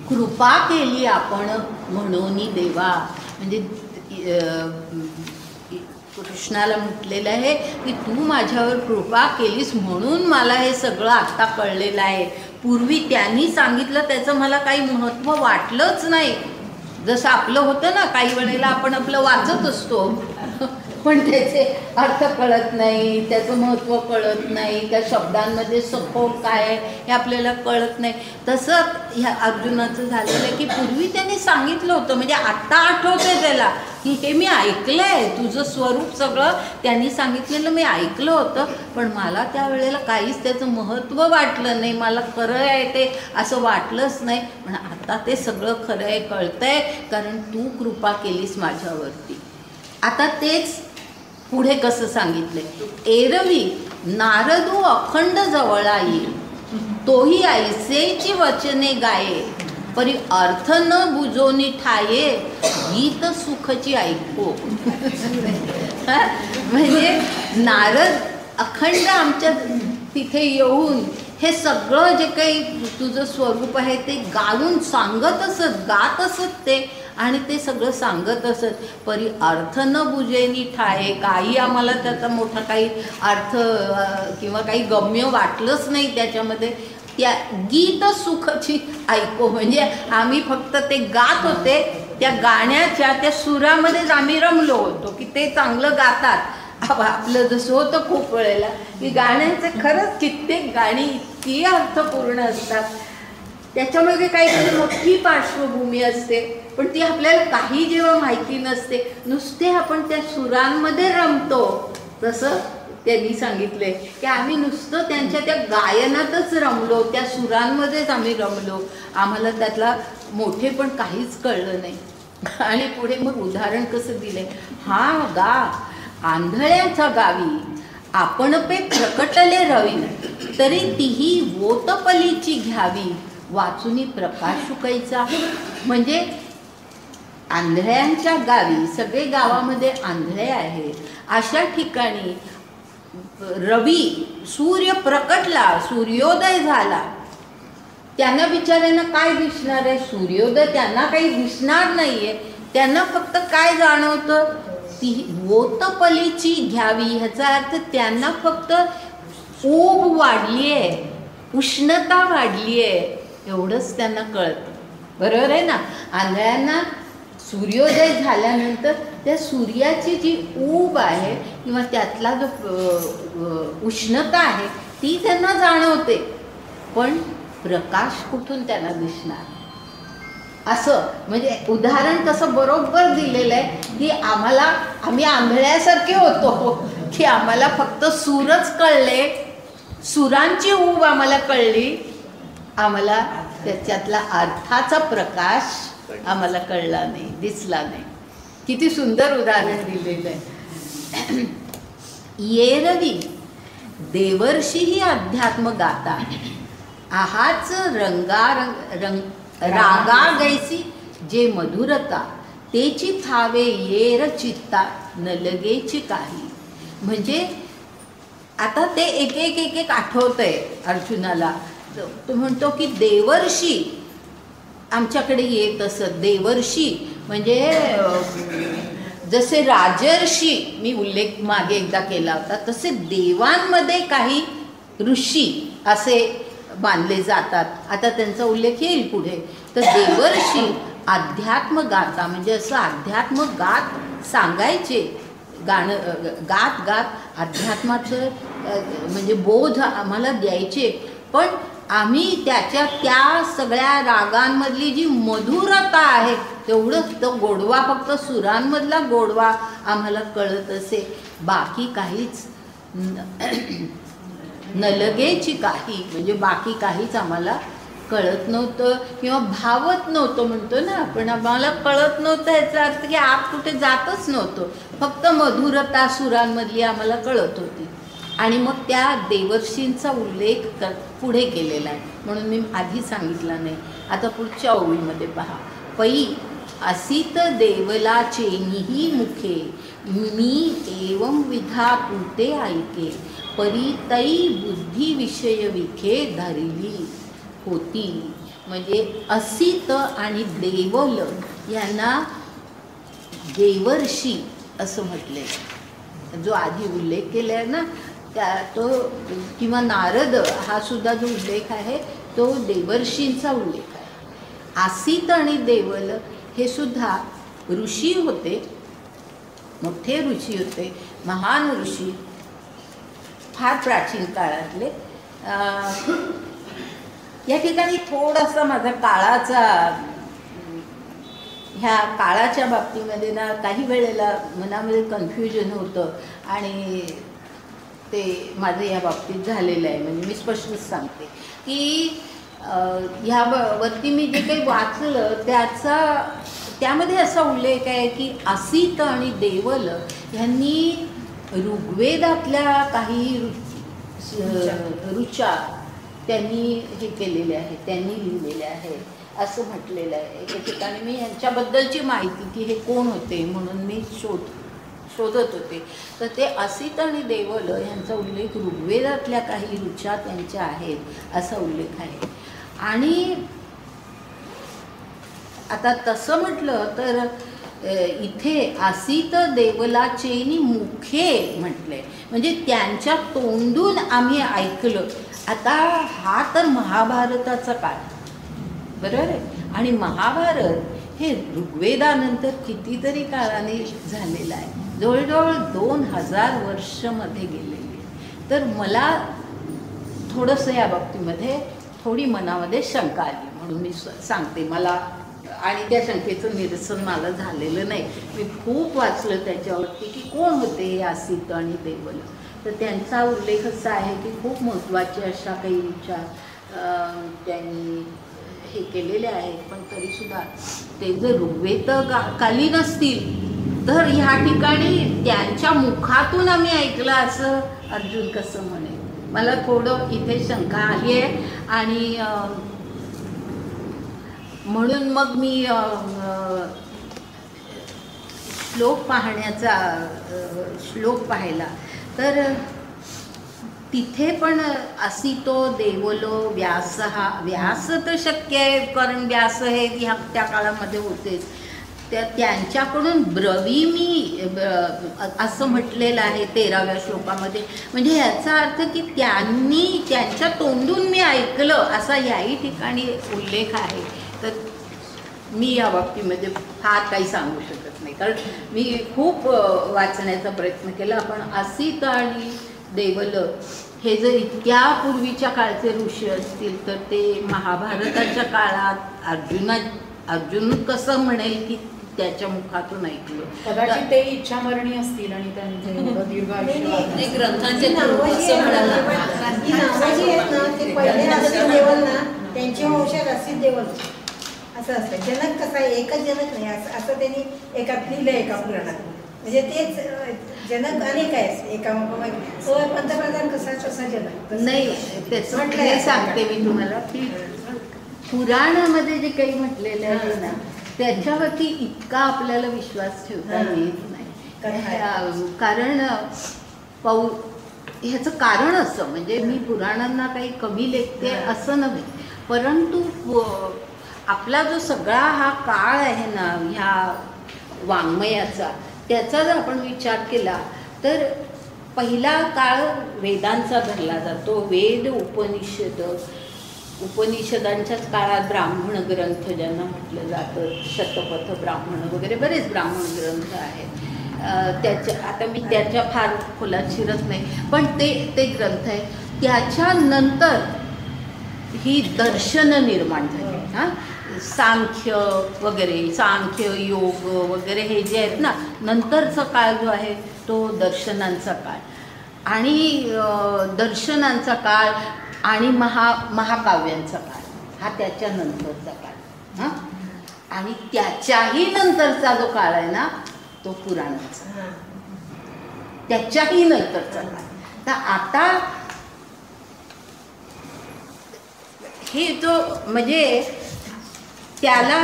कृपा केली आपण म्हणून देवा, म्हणजे कृष्णाला म्हटलेलं आहे की तू माझ्यावर कृपा केलीस म्हणून मला हे सगळं आत्ता कळलेलं आहे. पूर्वी त्यांनी सांगितलं त्याचं मला काही महत्त्व वाटलंच नाही. जसं आपलं होतं ना, काही वेळेला आपण आपलं वाचत असतो पण त्याचे अर्थ कळत नाही, त्याचं महत्त्व कळत नाही, त्या शब्दांमध्ये सखोल काय आहे हे आपल्याला कळत नाही. तसं ह्या अर्जुनाचं झालेलं आहे की पूर्वी त्यांनी सांगितलं होतं, म्हणजे आत्ता आठवतंय त्याला की हे मी ऐकलं आहे, तुझं स्वरूप सगळं त्यांनी सांगितलेलं मी ऐकलं होतं, पण मला त्यावेळेला काहीच त्याचं महत्त्व वाटलं नाही, मला खरं आहे ते असं वाटलंच नाही. पण आता ते सगळं खरं आहे, कळतं आहे, कारण तू कृपा केलीस माझ्यावरती. आता तेच पुढे कसं सांगितलंय, एरवी नारदू अखंड जवळा येईल, तोही ऐसेची वचने गाये, परी अर्थ न बुजोनी ठाये, गीत सुखची ऐको. म्हणजे नारद अखंड आमच्या तिथे येऊन हे सगळं जे काही तुझं स्वरूप आहे ते गाऊन सांगत असत, गात असत ते, आणि ते सगळं सांगत असत. परी अर्थ न बुजेनी ठाये, काही आम्हाला त्याचा मोठा काही अर्थ किंवा काही गम्य वाटलंच नाही त्याच्यामध्ये. त्या गीत सुखची ऐको, म्हणजे आम्ही फक्त ते गात होते, त्या गाण्याच्या त्या सुरामध्येच आम्ही रमलो होतो की ते चांगलं गातात. आपलं जसं होतं खूप वेळेला की गाण्यांचे खरंच कित्येक गाणी इतकी अर्थपूर्ण असतात, त्याच्यामध्ये काहीतरी मोठी पार्श्वभूमी असते, पण ती आपल्याला काही जेव्हा माहिती नसते, नुसते आपण त्या सुरांमध्ये रमतो. तसं त्यांनी सांगितले की आम्ही नुसतं त्यांच्या त्या गायनातच रमलो, त्या सुरांमध्येच आम्ही रमलो, आम्हाला त्यातला मोठे पण काहीच कळलं नाही. आणि पुढे मग उदाहरण कसं दिले, हा गा आंधळ्याच्या गावी आपण पे प्रकटले रवी, तरी तीही वोतपलीची घ्यावी, वाचुनी प्रकाश शुकायचा. म्हणजे आंधळ्यांच्या गावी, सगळे गावामध्ये आंधळे आहे, अशा ठिकाणी रवी सूर्य प्रकटला, सूर्योदय झाला, त्यांना बिचाऱ्यांना काय दिसणार आहे, सूर्योदय त्यांना काही दिसणार नाहीये, त्यांना फक्त काय जाणवतं, ती वोतपलीची घ्यावी, ह्याचा अर्थ त्यांना फक्त ऊब वाढली आहे, उष्णता वाढली आहे, एवढंच त्यांना कळतं. बरोबर आहे ना. आंधळ्यांना सूर्योदय झाल्यानंतर त्या सूर्याची जी ऊब आहे किंवा त्यातला जो उष्णता आहे ती त्यांना जाणवते, पण प्रकाश कुठून त्यांना दिसणार. असं म्हणजे उदाहरण कसं बरोबर दिलेलं आहे की आम्ही आंधळ्यासारखे होतो की आम्हाला फक्त सूरच कळले, सुरांची ऊब आम्हाला कळली, आम्हाला त्याच्यातला अर्थाचा प्रकाश आम्हाला कळला नाही, दिसला नाही. किती सुंदर उदाहरण दिलेलं आहे. येरवी देवर्षीही अध्यात्म गाता, आहाच रागा गैसी जे मधुरता, तेची फावे येर चित्ता न लगेची काही. म्हणजे आता ते एक एक एक एक आठवतंय अर्जुनाला. तो म्हणतो की देवर्षी आमच्याकडे येत असत. देवर्षी म्हणजे जसे राजर्षी मी उल्लेख मागे एकदा केला होता, तसे देवांमध्ये काही ऋषी असे मानले जातात. आता त्यांचा उल्लेख येईल पुढे. तर देवर्षी अध्यात्म गाता, म्हणजे असं अध्यात्म गात सांगायचे, गाणं गात गात अध्यात्माचं म्हणजे बोध आम्हाला द्यायचे. पण आम्ही त्या सगळ्या रागांमधली जी मधुरता आहे तेवढंच, तो गोडवा फक्त सुरांमधला गोडवा आम्हाला कळत असे, बाकी काहीच नलगेची काही म्हणजे बाकी काहीच आम्हाला कळत नव्हतं किंवा भावत नव्हतं म्हणतो ना आपण, आम्हाला कळत नव्हतं याचा अर्थ की आत कुठे जातच नव्हतं, फक्त मधुरता सुरांमधली आम्हाला कळत होती. आणि मग त्या देवर्षींचा उल्लेख पुढे केलेला आहे, म्हणून मी आधी सांगितला नाही. आता पुढच्या ओळीमध्ये पहा. पै असित देवला चेनिही मुखे, मी एवं विधा पुते ऐके, परितई बुद्धी विषय विखे धरली होती. म्हणजे असित आणि देवल यांना देवर्षी असं म्हटले. जो आधी उल्लेख केला आहे ना त्या तो किंवा नारद हा सुद्धा जो उल्लेख आहे तो देवर्षींचा उल्लेख आहे. आसित आणि देवल हे सुद्धा ऋषी होते, मोठे ऋषी होते, महान ऋषी, फार प्राचीन काळातले. या ठिकाणी थोडासा माझा ह्या काळाच्या बाबतीमध्ये ना काही वेळेला मनामध्ये कन्फ्युजन होतं आणि ते माझं या बाबतीत झालेलं आहे. म्हणजे मी स्पष्टच सांगते की ह्यावरती मी जे काही वाचलं त्यामध्ये असा उल्लेख आहे की असित आणि देवल ह्यांनी ऋग्वेदातल्या काही ऋचा त्यांनी हे केलेले आहे, त्यांनी लिहिलेले आहेत असं म्हटलेलं आहे. एका ठिकाणी मी यांच्याबद्दलची माहिती की हे कोण होते म्हणून मी शोधत होते, तर ते असित आणि देवल यांचा उल्लेख ऋग्वेदातल्या काही ऋचा त्यांच्या आहेत असा उल्लेख आहे. आणि आता तसं म्हटलं तर इथे असित देवलाचेनी मुखे म्हटले, म्हणजे त्यांच्या तोंडून आम्ही ऐकलं. आता हा तर महाभारताचा काळ बरोबर आहे, आणि महाभारत हे ऋग्वेदानंतर कितीतरी काळाने झालेलं आहे, जवळजवळ 2000 वर्ष मध्ये गेलेली. तर मला थोडंसं या बाबतीमध्ये थोडी मनामध्ये शंका आली म्हणून मी सांगते. मला आणि त्या शंकेचं निरसन मला झालेलं नाही. मी खूप वाचलं त्याच्यावरती की कोण होते हे असित आणि देवल. तर त्यांचा उल्लेख असा आहे की खूप महत्त्वाच्या अशा काही विचार त्यांनी हे केलेले आहेत. पण तरीसुद्धा ते जर ऋग्वेद कालीन असतील तर ह्या ठिकाणी त्यांच्या मुखातून आम्ही ऐकलं असं अर्जुन कसं म्हणेल. मला थोडं इथे शंका आली आहे आणि म्हणून मग मी श्लोक पाहिला तर तिथे पण असितो देवलो व्यास तर शक्य आहे कारण व्यास हे ह्या त्या काळामध्ये होतेच. त्यांच्याकडून ब्रवीमी असं म्हटलेलं आहे 13व्या श्लोकामध्ये. म्हणजे याचा अर्थ की त्यांच्या तोंडून मी ऐकलं असा याही ठिकाणी उल्लेख आहे. तर मी या बाबतीमध्ये फार काही सांगू शकत नाही कारण मी खूप वाचण्याचा प्रयत्न केला. पण असित आणि देवल हे जर इतक्या पूर्वीच्या काळचे ऋषी असतील तर ते महाभारताच्या काळात अर्जुन कसं म्हणेल की त्याच्या मुखातून ऐकलं. कदाचित ते इच्छामरणी असतील आणि त्यांचे दीर्घ आयुष्य ग्रंथांचे त्यांचे वंशज असित देवल असं असतं. जनक कसा आहे एकच जनक नाही असं त्यांनी एका लिहिलं एका पुराणात. म्हणजे तेच जनक अनेक आहेत एका तो पंतप्रधान कसा तसा जनक नाही. त्याचं म्हटलं सांगते मी तुम्हाला की पुराणामध्ये जे काही म्हटलेलं आहे ना त्याच्यावरती इतका आपल्याला विश्वास ठेवता येत नाही. कारण ह्याचं कारण असं म्हणजे मी पुराणांना काही कमी लेखते असं नव्हे, परंतु आपला जो सगळा हा काळ आहे ना ह्या वाङ्मयाचा त्याचा जर आपण विचार केला तर पहिला काळ वेदांचा धरला जातो. वेद उपनिषदांच्याच काळात ब्राह्मण ग्रंथ ज्यांना म्हटलं जातं, शतपथ ब्राह्मण वगैरे बरेच ब्राह्मण ग्रंथ आहेत. आता मी त्याच्या फार खोलात शिरत नाही, पण ते ग्रंथ आहे. त्याच्यानंतर ही दर्शनं निर्माण झाली. हां, सांख्य वगैरे, सांख्य योग वगैरे हे जे आहेत ना नंतरचा काळ जो आहे तो दर्शनांचा काळ. आणि दर्शनांचा काळ आणि महाकाव्यांचा काळ हा त्याच्यानंतरचा काळ हां. आणि त्याच्याही नंतरचा जो काळ आहे ना तो पुराणाचा, त्याच्याही नंतरचा काळ. तर आता हे जो म्हणजे त्याला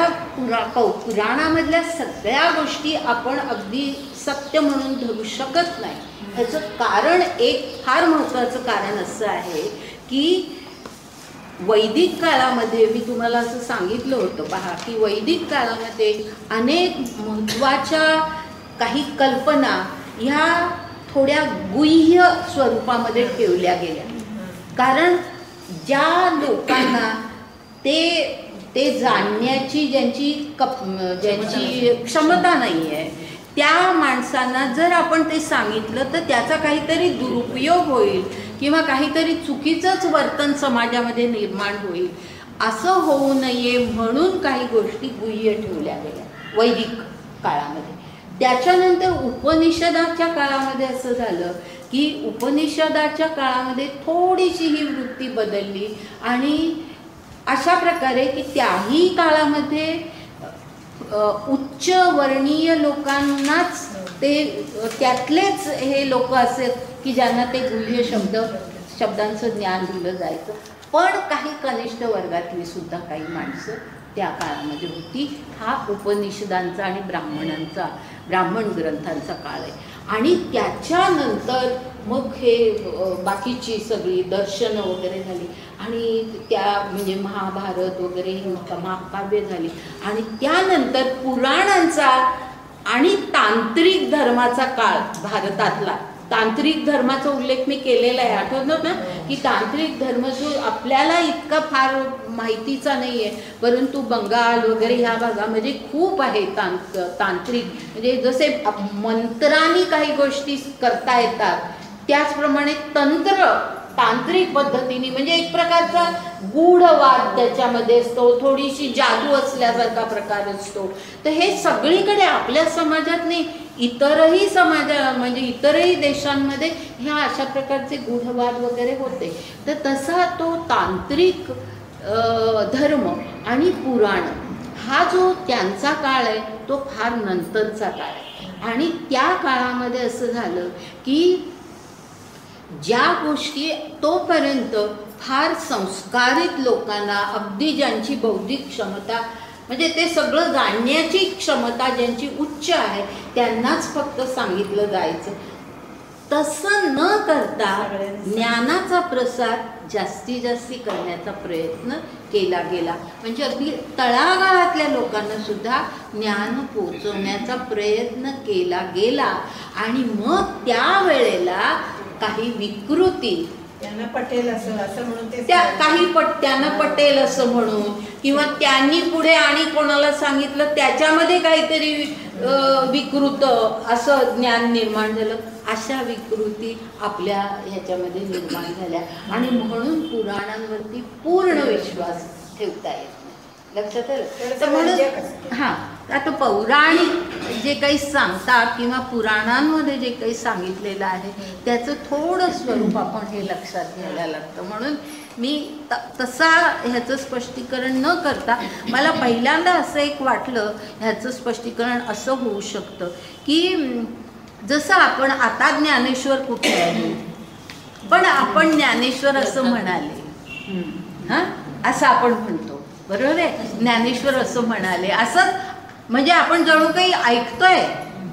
पुराणामधल्या सगळ्या गोष्टी आपण अगदी सत्य म्हणून धरू शकत नाही. ह्याचं कारण एक फार महत्त्वाचं कारण असं आहे की वैदिक काळामध्ये मी तुम्हाला असं सांगितलं होतं पहा की वैदिक काळामध्ये अनेक महत्त्वाच्या काही कल्पना ह्या थोड्या गुह्य स्वरूपामध्ये ठेवल्या गेल्या. कारण ज्या लोकांना ते जाणण्याची ज्यांची क्षमता नाही आहे त्या माणसांना जर आपण ते सांगितलं तर त्याचा काहीतरी दुरुपयोग होईल किंवा काहीतरी चुकीचंच वर्तन समाजामध्ये निर्माण होईल. असं होऊ नये म्हणून काही गोष्टी गुह्य ठेवल्या गेल्या वैदिक काळामध्ये. त्याच्यानंतर उपनिषदाच्या काळामध्ये असं झालं की उपनिषदाच्या काळामध्ये थोडीशी ही वृत्ती बदलली आणि अशा प्रकारे की त्याही काळामध्ये उच्च वर्णीय लोकांनाच ते त्यातलेच हे लोक असे की ज्यांना ते गुह्य शब्दांचं ज्ञान दिलं जायचं. पण काही कनिष्ठ वर्गातली सुद्धा काही माणसं त्या काळामध्ये होती. हा उपनिषदांचा आणि ब्राह्मण ग्रंथांचा काळ आहे. आणि त्याच्यानंतर मग हे बाकीची सगळी दर्शनं वगैरे झाली आणि त्या म्हणजे महाभारत वगैरे ही महाकाव्य झाली. आणि त्यानंतर पुराणांचा आणि तांत्रिक धर्माचा काळ भारतातला. तांत्रिक धर्माचा उल्लेख मी केलेला आहे, आठवतं ना की तांत्रिक धर्म जो आपल्याला इतका फार माहितीचा नाही आहे परंतु बंगाल वगैरे ह्या भागामध्ये खूप आहे तांत्रिक. म्हणजे जसे मंत्रांनी काही गोष्टी करता येतात त्याचप्रमाणे तांत्रिक पद्धतीने म्हणजे एक प्रकारचा गूढवाद त्याच्यामध्ये असतो, थोडीशी जादू असल्यासारखा प्रकार असतो. तर हे सगळीकडे आपल्या समाजात नाही, इतरही म्हणजे इतरही देशांमध्ये ह्या अशा प्रकारचे गूढवाद वगैरे होते. तर तसा तो तांत्रिक धर्म आणि पुराण हा जो त्यांचा काळ आहे तो फार नंतरचा काळ आहे. आणि त्या काळामध्ये असं झालं की ज्या गोष्टी तोपर्यंत फार संस्कारित लोकांना अगदी ज्यांची बौद्धिक क्षमता म्हणजे ते सगळं जाणण्याची क्षमता ज्यांची उच्च आहे त्यांनाच फक्त सांगितलं जायचं. तसं न करता ज्ञानाचा प्रसार जास्तीत जास्त करण्याचा प्रयत्न केला गेला. म्हणजे अगदी तळागाळातल्या लोकांना सुद्धा ज्ञान पोचवण्याचा प्रयत्न केला गेला. आणि मग त्यावेळेला काही विकृती त्यांना पटेल असं म्हणून ते त्यांना पटेल असं म्हणून किंवा त्यांनी पुढे आणि कोणाला सांगितलं त्याच्यामध्ये काहीतरी विकृत असं ज्ञान निर्माण झालं. अशा विकृती आपल्या ह्याच्यामध्ये निर्माण झाल्या आणि म्हणून पुराणांवरती पूर्ण विश्वास ठेवता येत नाही. लक्षात आलं. तर म्हणून हां आता पौराणिक जे काही सांगतात किंवा पुराणांमध्ये जे काही सांगितलेलं आहे त्याचं थोडं स्वरूप आपण हे लक्षात घ्यायला लागतं. म्हणून मी तसा ह्याचं स्पष्टीकरण न करता मला पहिल्यांदा असं एक वाटलं ह्याचं स्पष्टीकरण असं होऊ शकतं की जसं आपण आता ज्ञानेश्वर कुठे आहे पण आपण ज्ञानेश्वर असं म्हणाले हां असं आपण म्हणतो बरोबर आहे. ज्ञानेश्वर असं म्हणाले असं म्हणजे आपण जणू काही ऐकतोय,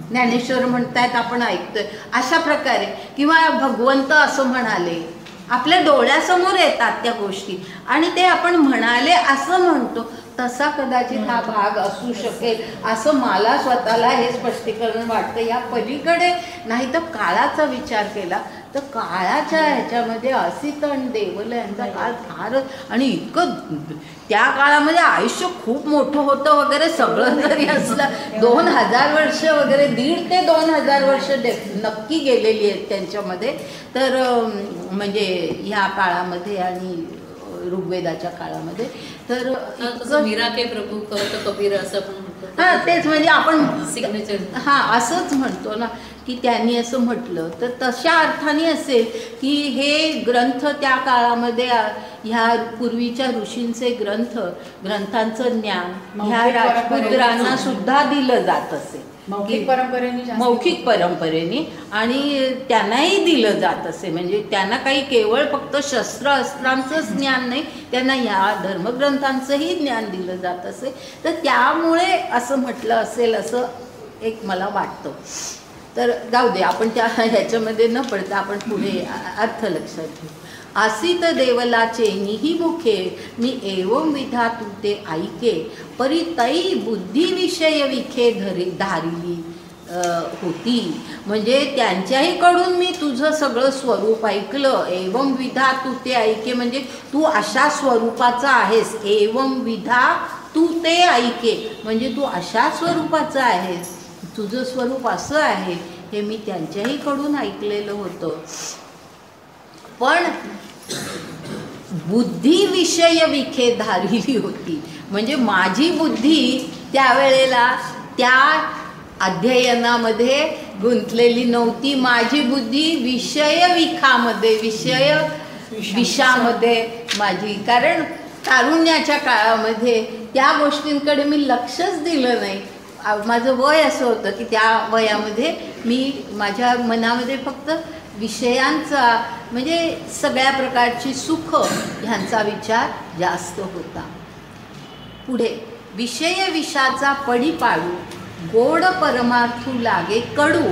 ज्ञानेश्वर म्हणतायत आपण ऐकतोय अशा प्रकारे. किंवा भगवंत असं म्हणाले आपल्या डोळ्यासमोर येतात त्या गोष्टी आणि ते आपण म्हणाले असं म्हणतो. तसा कदाचित हा भाग असू शकेल असं मला स्वतःला हे स्पष्टीकरण वाटतं. या पलीकडे नाही तर काळाचा विचार केला तर काळाच्या ह्याच्यामध्ये असित आणि देवल यांचा काळ फारच आणि इतकं त्या काळामध्ये आयुष्य खूप मोठं होतं वगैरे सगळं जरी असलं 2000 वर्ष वगैरे 1,500 ते 2000 वर्ष नक्की गेलेली आहेत त्यांच्यामध्ये. तर म्हणजे ह्या काळामध्ये आणि ऋग्वेदाच्या काळामध्ये. तर तसं मीरा के प्रभू कहत कबीर असं पण म्हणतो. हां तेच म्हणजे आपण सिग्नेचर. हां असंच म्हणतो ना की त्यांनी असं म्हटलं. तर तशा अर्थाने असेल की हे ग्रंथ त्या काळामध्ये ह्या पूर्वीच्या ऋषींचे ग्रंथांचं ज्ञान ह्या राजपुत्रांना सुद्धा दिलं जात असेल मौखिक परंपरेने जास्त. मौखिक परंपरेने आणि त्यांनाही दिलं जात असे. म्हणजे त्यांना काही केवळ फक्त शस्त्र अस्त्रांचंच ज्ञान नाही, त्यांना ह्या धर्मग्रंथांचंही ज्ञान दिलं जात असे. तर त्यामुळे असं म्हटलं असेल असं एक मला वाटतं. तर जाऊ दे, आपण त्या ह्याच्यामध्ये न पडता आपण पुढे अर्थ लक्षात घेऊ. आसीत देवलाचे निहिमुखे मी एवं विधा तू ते ऐके परी तै बुद्धिविषय विखे धारिली होती. म्हणजे त्यांच्याहीकडून मी तुझं सगळं स्वरूप ऐकलं. एवं विधा तू ते ऐके म्हणजे तू अशा स्वरूपाचा आहेस. एवं विधा तू ते ऐके म्हणजे तू अशा स्वरूपाचा आहेस, तुझं स्वरूप असं आहे, हे मी त्यांच्याहीकडून ऐकलेलं होतं. पण बुद्धिविषय विखे धारिली होती म्हणजे माझी बुद्धी त्यावेळेला त्या अध्ययनामध्ये गुंतलेली नव्हती. माझी बुद्धी विषय विषामध्ये माझी, कारण तारुण्याच्या काळामध्ये त्या गोष्टींकडे मी लक्षच दिलं नाही. माझं वय असं होतं की त्या वयामध्ये मी माझ्या मनामध्ये फक्त विषयांचा म्हणजे सगळ्या प्रकारची सुख ह्यांचा विचार जास्त होता. पुढे विषय विषाचा पडी पाडू गोड परमार्थू लागे कडू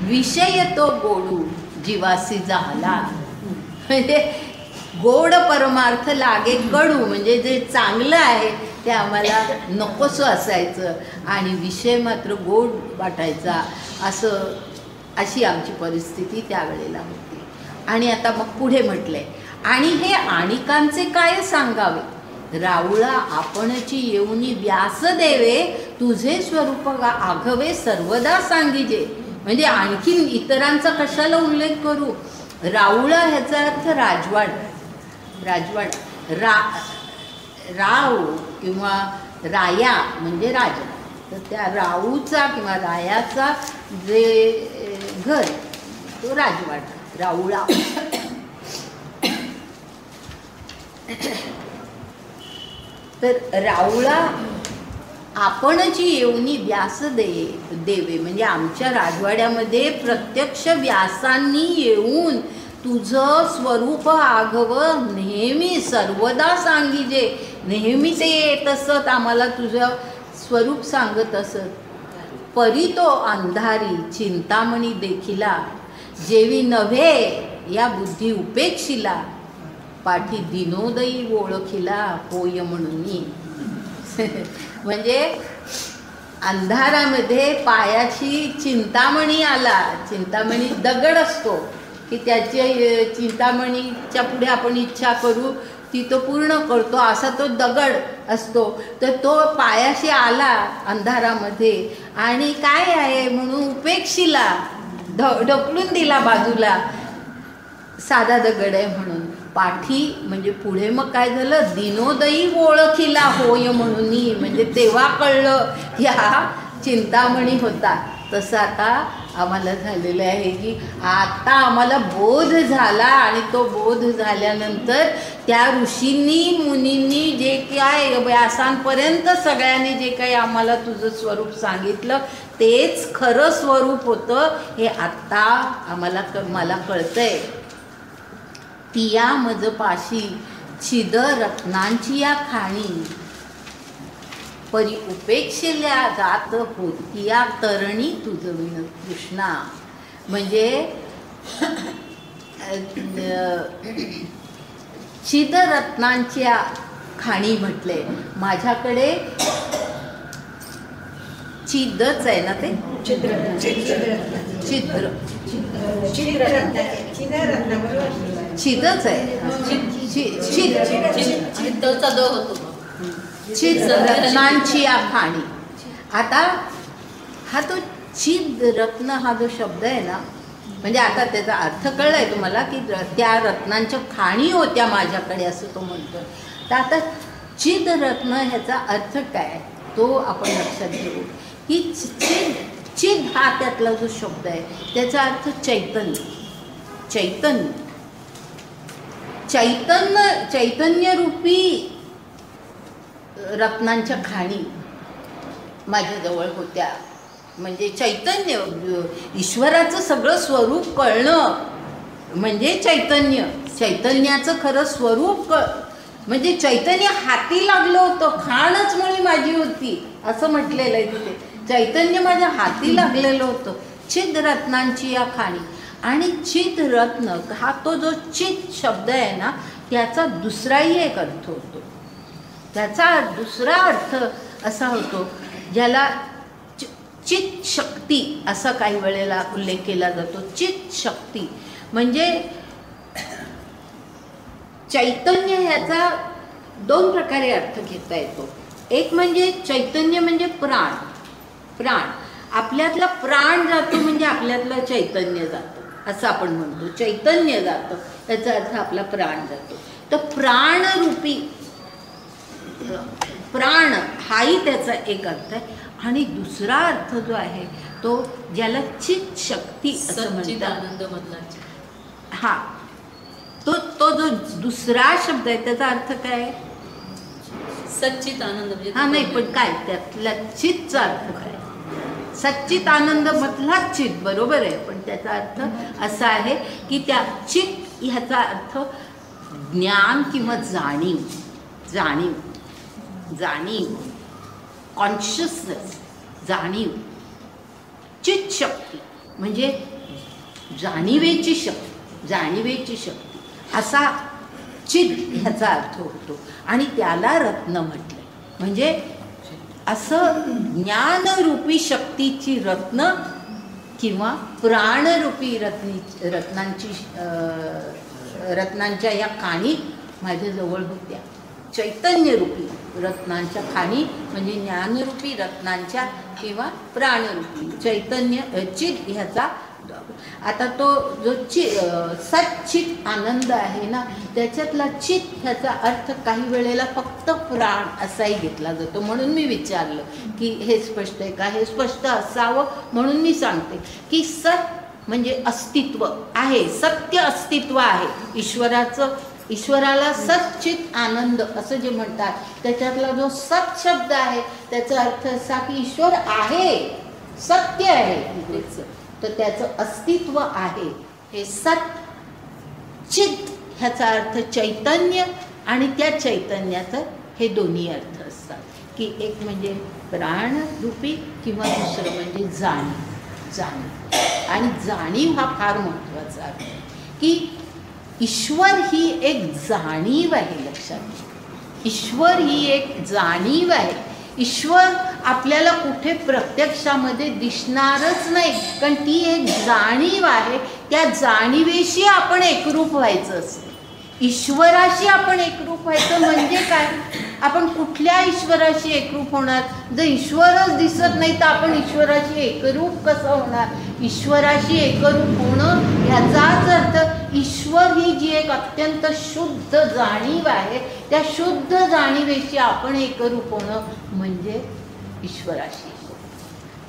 विषय तो गोडू जीवासी झाला. म्हणजे गोड परमार्थ लागे कडू म्हणजे जे चांगलं आहे ते आम्हाला नकोसं असायचं आणि विषय मात्र गोड वाटायचा. अशी आमची परिस्थिती त्यावेळेला होती. आणि आता मग पुढे म्हटलंय आणि हे आणिकांचे काय सांगावे राऊळा आपणची येऊनी व्यास देवे तुझे स्वरूप आघवे सर्वदा सांगिजे. म्हणजे आणखीन इतरांचा कशाला उल्लेख करू. राऊळा ह्याचा अर्थ राजवाड. राव किंवा राया म्हणजे राजा. तर त्या राऊचा किंवा रायाचा जे घर तो राजवाडा राऊळा. तर राऊळा आपणची येऊनी व्यास देवे म्हणजे आमच्या राजवाड्यामध्ये प्रत्यक्ष व्यासांनी येऊन तुझं स्वरूप आघव नेहमी सर्वदा सांगिजे. नेहमी ते येत असत आम्हाला तुझं स्वरूप सांगत असत. परी तो अंधारी चिंतामणी देखिला जेवी नव्हे या बुद्धी उपेक्षिला पाठी दिनोदयी ओळखिला होय म्हणून. म्हणजे अंधारामध्ये पायाची चिंतामणी आला. चिंतामणी दगड असतो की त्याची चिंतामणीच्या पुढे आपण इच्छा करू ती तो पूर्ण करतो असा तो दगड असतो. तर तो पायाशी आला अंधारामध्ये आणि काय आहे म्हणून उपेक्षिला ढकलून दिला बाजूला. साधा दगड आहे म्हणून. पाठी म्हणजे पुढे मग काय झालं दिनोदयी ओळखीला होय म्हणून म्हणजे तेव्हा कळलं ह्या चिंतामणी होता. तसं आता आम्हाला झालेलं आहे की आता आम्हाला बोध झाला आणि तो बोध झाल्यानंतर त्या ऋषींनी मुनींनी जे काय व्यासांपर्यंत सगळ्यांनी जे काही आम्हाला तुझं स्वरूप सांगितलं तेच खरं स्वरूप होतं हे आत्ता मला कळतंय. तिया मज पाशी छिद रत्नांची या खाणी परी उपेक्षिल्या जात होतिया तरणी तुझविण कृष्णा. म्हणजे छिद रत्नांच्या खाणी म्हटले. माझ्याकडे छिदच आहे ना ते छिद्र छिदच आहे. चित्तचा द होतो. छिद रत्नांची या खाणी. आता हा तो छिद रत्न हा जो शब्द आहे ना म्हणजे आता त्याचा अर्थ कळलाय तुम्हाला की त्या रत्नांच्या खाणी होत्या माझ्याकडे असं तो म्हणतो. तर आता चिद रत्न ह्याचा अर्थ काय तो आपण लक्षात घेऊ की चिद हा त्यातला जो शब्द आहे त्याचा अर्थ चैतन्य. चैतन्य चैतन्य चैतन्यरूपी रत्नांच्या खाणी माझ्याजवळ होत्या. म्हणजे चैतन्य ईश्वराचं सगळं स्वरूप कळणं म्हणजे चैतन्य. चैतन्याचं खरं स्वरूप म्हणजे चैतन्य हाती लागलं होतं, खाणच मुळी माझी होती असं म्हटलेलं आहे तिथे. चैतन्य माझ्या हाती लागलेलं होतं. चिद रत्नांची या खाणी. आणि चिद रत्न हा तो जो चिद शब्द आहे ना त्याचा दुसराही एक अर्थ होतो. त्याचा दुसरा अर्थ असा होतो ज्याला चित शक्ती असा काही वेळेला उल्लेख केला जातो. चित शक्ती म्हणजे चैतन्य ह्याचा दोन प्रकारे अर्थ घेता येतो. एक म्हणजे चैतन्य म्हणजे प्राण. प्राण आपल्यातला प्राण जातो म्हणजे आपल्यातलं चैतन्य जातं असं आपण म्हणतो. चैतन्य जातं याचा अर्थ आपला प्राण जातो. तर प्राणरूपी प्राण हाही त्याचा एक अर्थ आहे. आणि दुसरा अर्थ जो आहे तो ज्याला चित शक्ती असं म्हणतात. आनंद मधला हा तो जो दुसरा शब्द आहे त्याचा अर्थ काय? सच्चित आनंद म्हणजे हा नाही पण काय त्यातला चितचा अर्थ काय? सच्चित आनंद मधला चित बरोबर आहे पण त्याचा अर्थ असा आहे की त्या चित ह्याचा अर्थ ज्ञान किंवा जाणीव. जाणीव जाणीव कॉन्शियसनेस जाणीव. चित शक्ती म्हणजे जाणीवेची शक्ती. जाणीवेची शक्ती असा चिद ह्याचा अर्थ होतो. आणि त्याला रत्न म्हटलंय. म्हणजे असं ज्ञानरूपी शक्तीची रत्न किंवा प्राणरूपी रत्नांच्या या खाणी माझ्याजवळ होत्या. चैतन्यरूपी रत्नांच्या खाणी म्हणजे ज्ञानरूपी रत्नांच्या किंवा प्राणरूपी चैतन्य चित ह्याचा. आता तो जो सच्चित आनंद आहे ना त्याच्यातला चित ह्याचा अर्थ काही वेळेला फक्त प्राण असाही घेतला जातो. म्हणून मी विचारलं की हे स्पष्ट आहे का? हे स्पष्ट असावं म्हणून मी सांगते की सत म्हणजे अस्तित्व आहे. सत्य अस्तित्व आहे ईश्वराचं. ईश्वराला सच्चित आनंद असं जे म्हणतात त्याच्यातला जो सत शब्द आहे त्याचा अर्थ असा की ईश्वर आहे, सत्य आहे. तर त्याचं अस्तित्व आहे. हे सत चित ह्याचा अर्थ चैतन्य आणि त्या चैतन्याचं हे दोन्ही अर्थ असतात की एक म्हणजे प्राणरूपी किंवा दुसरं म्हणजे जाणीव. जाणीव आणि जाणीव हा फार महत्त्वाचा आहे की ईश्वर ही एक जाणीव आहे. लक्षात घ्या, ईश्वर ही एक जाणीव आहे. ईश्वर आपल्याला कुठे प्रत्यक्षामध्ये दिसणारच नाही कारण ती एक जाणीव आहे. त्या जाणीवेशी आपण एकरूप व्हायचं असतं. ईश्वराशी आपण एकरूप व्हायचं म्हणजे काय? आपण कुठल्या ईश्वराशी एकरूप होणार? जर ईश्वरच दिसत नाही तर आपण ईश्वराशी एकरूप कसं होणार? ईश्वराशी एकरूप होणं ह्याचाच अर्थ ईश्वर ही जी एक अत्यंत शुद्ध जाणीव आहे त्या शुद्ध जाणीवेशी आपण एकरूप होणं म्हणजे ईश्वराशी.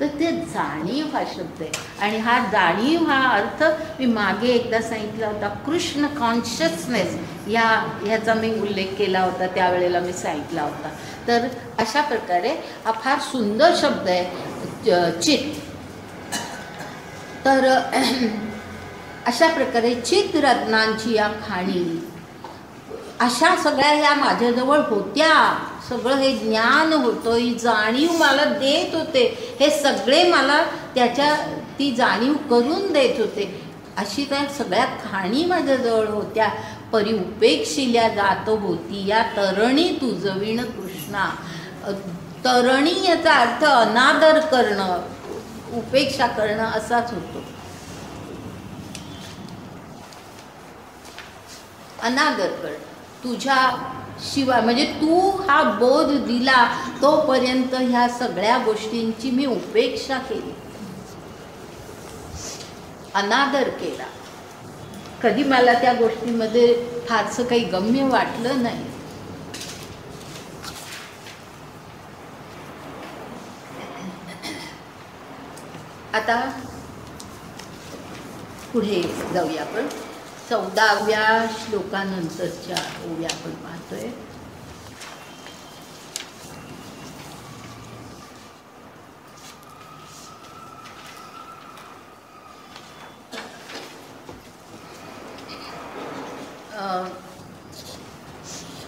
तर ते जाणीव हा शब्द आहे. आणि हा जाणीव हा अर्थ मी मागे एकदा सांगितला होता. कृष्ण कॉन्शियसनेस ह्याचा मी उल्लेख केला होता त्यावेळेला मी सांगितला होता. तर अशा प्रकारे हा फार सुंदर शब्द आहे चित. तर अशा प्रकारे चित रत्नांची या खाणी अशा सगळ्या ह्या माझ्याजवळ होत्या. सगळं हे ज्ञान होतं, ही जाणीव मला देत होते. हे सगळे मला ती जाणीव करून देत होते. अशी त्या सगळ्या खाणी माझ्याजवळ होत्या. परी उपेक्षिल्या जात होती या तरणी तुझविण कृष्णा. तरणी याचा अर्थ अनादर करणं, उपेक्षा करणं असाच होतो. अनादर करणं तुझ्या शिवाय म्हणजे तू हा बोध दिला तोपर्यंत ह्या सगळ्या गोष्टींची मी उपेक्षा केली. अनादर केला. कधी मला त्या गोष्टीमध्ये फारसं काही गम्य वाटलं नाही. आता पुढे जाऊया आपण. 14व्या श्लोकानंतरच्या ओव्या आपण पाहतोय.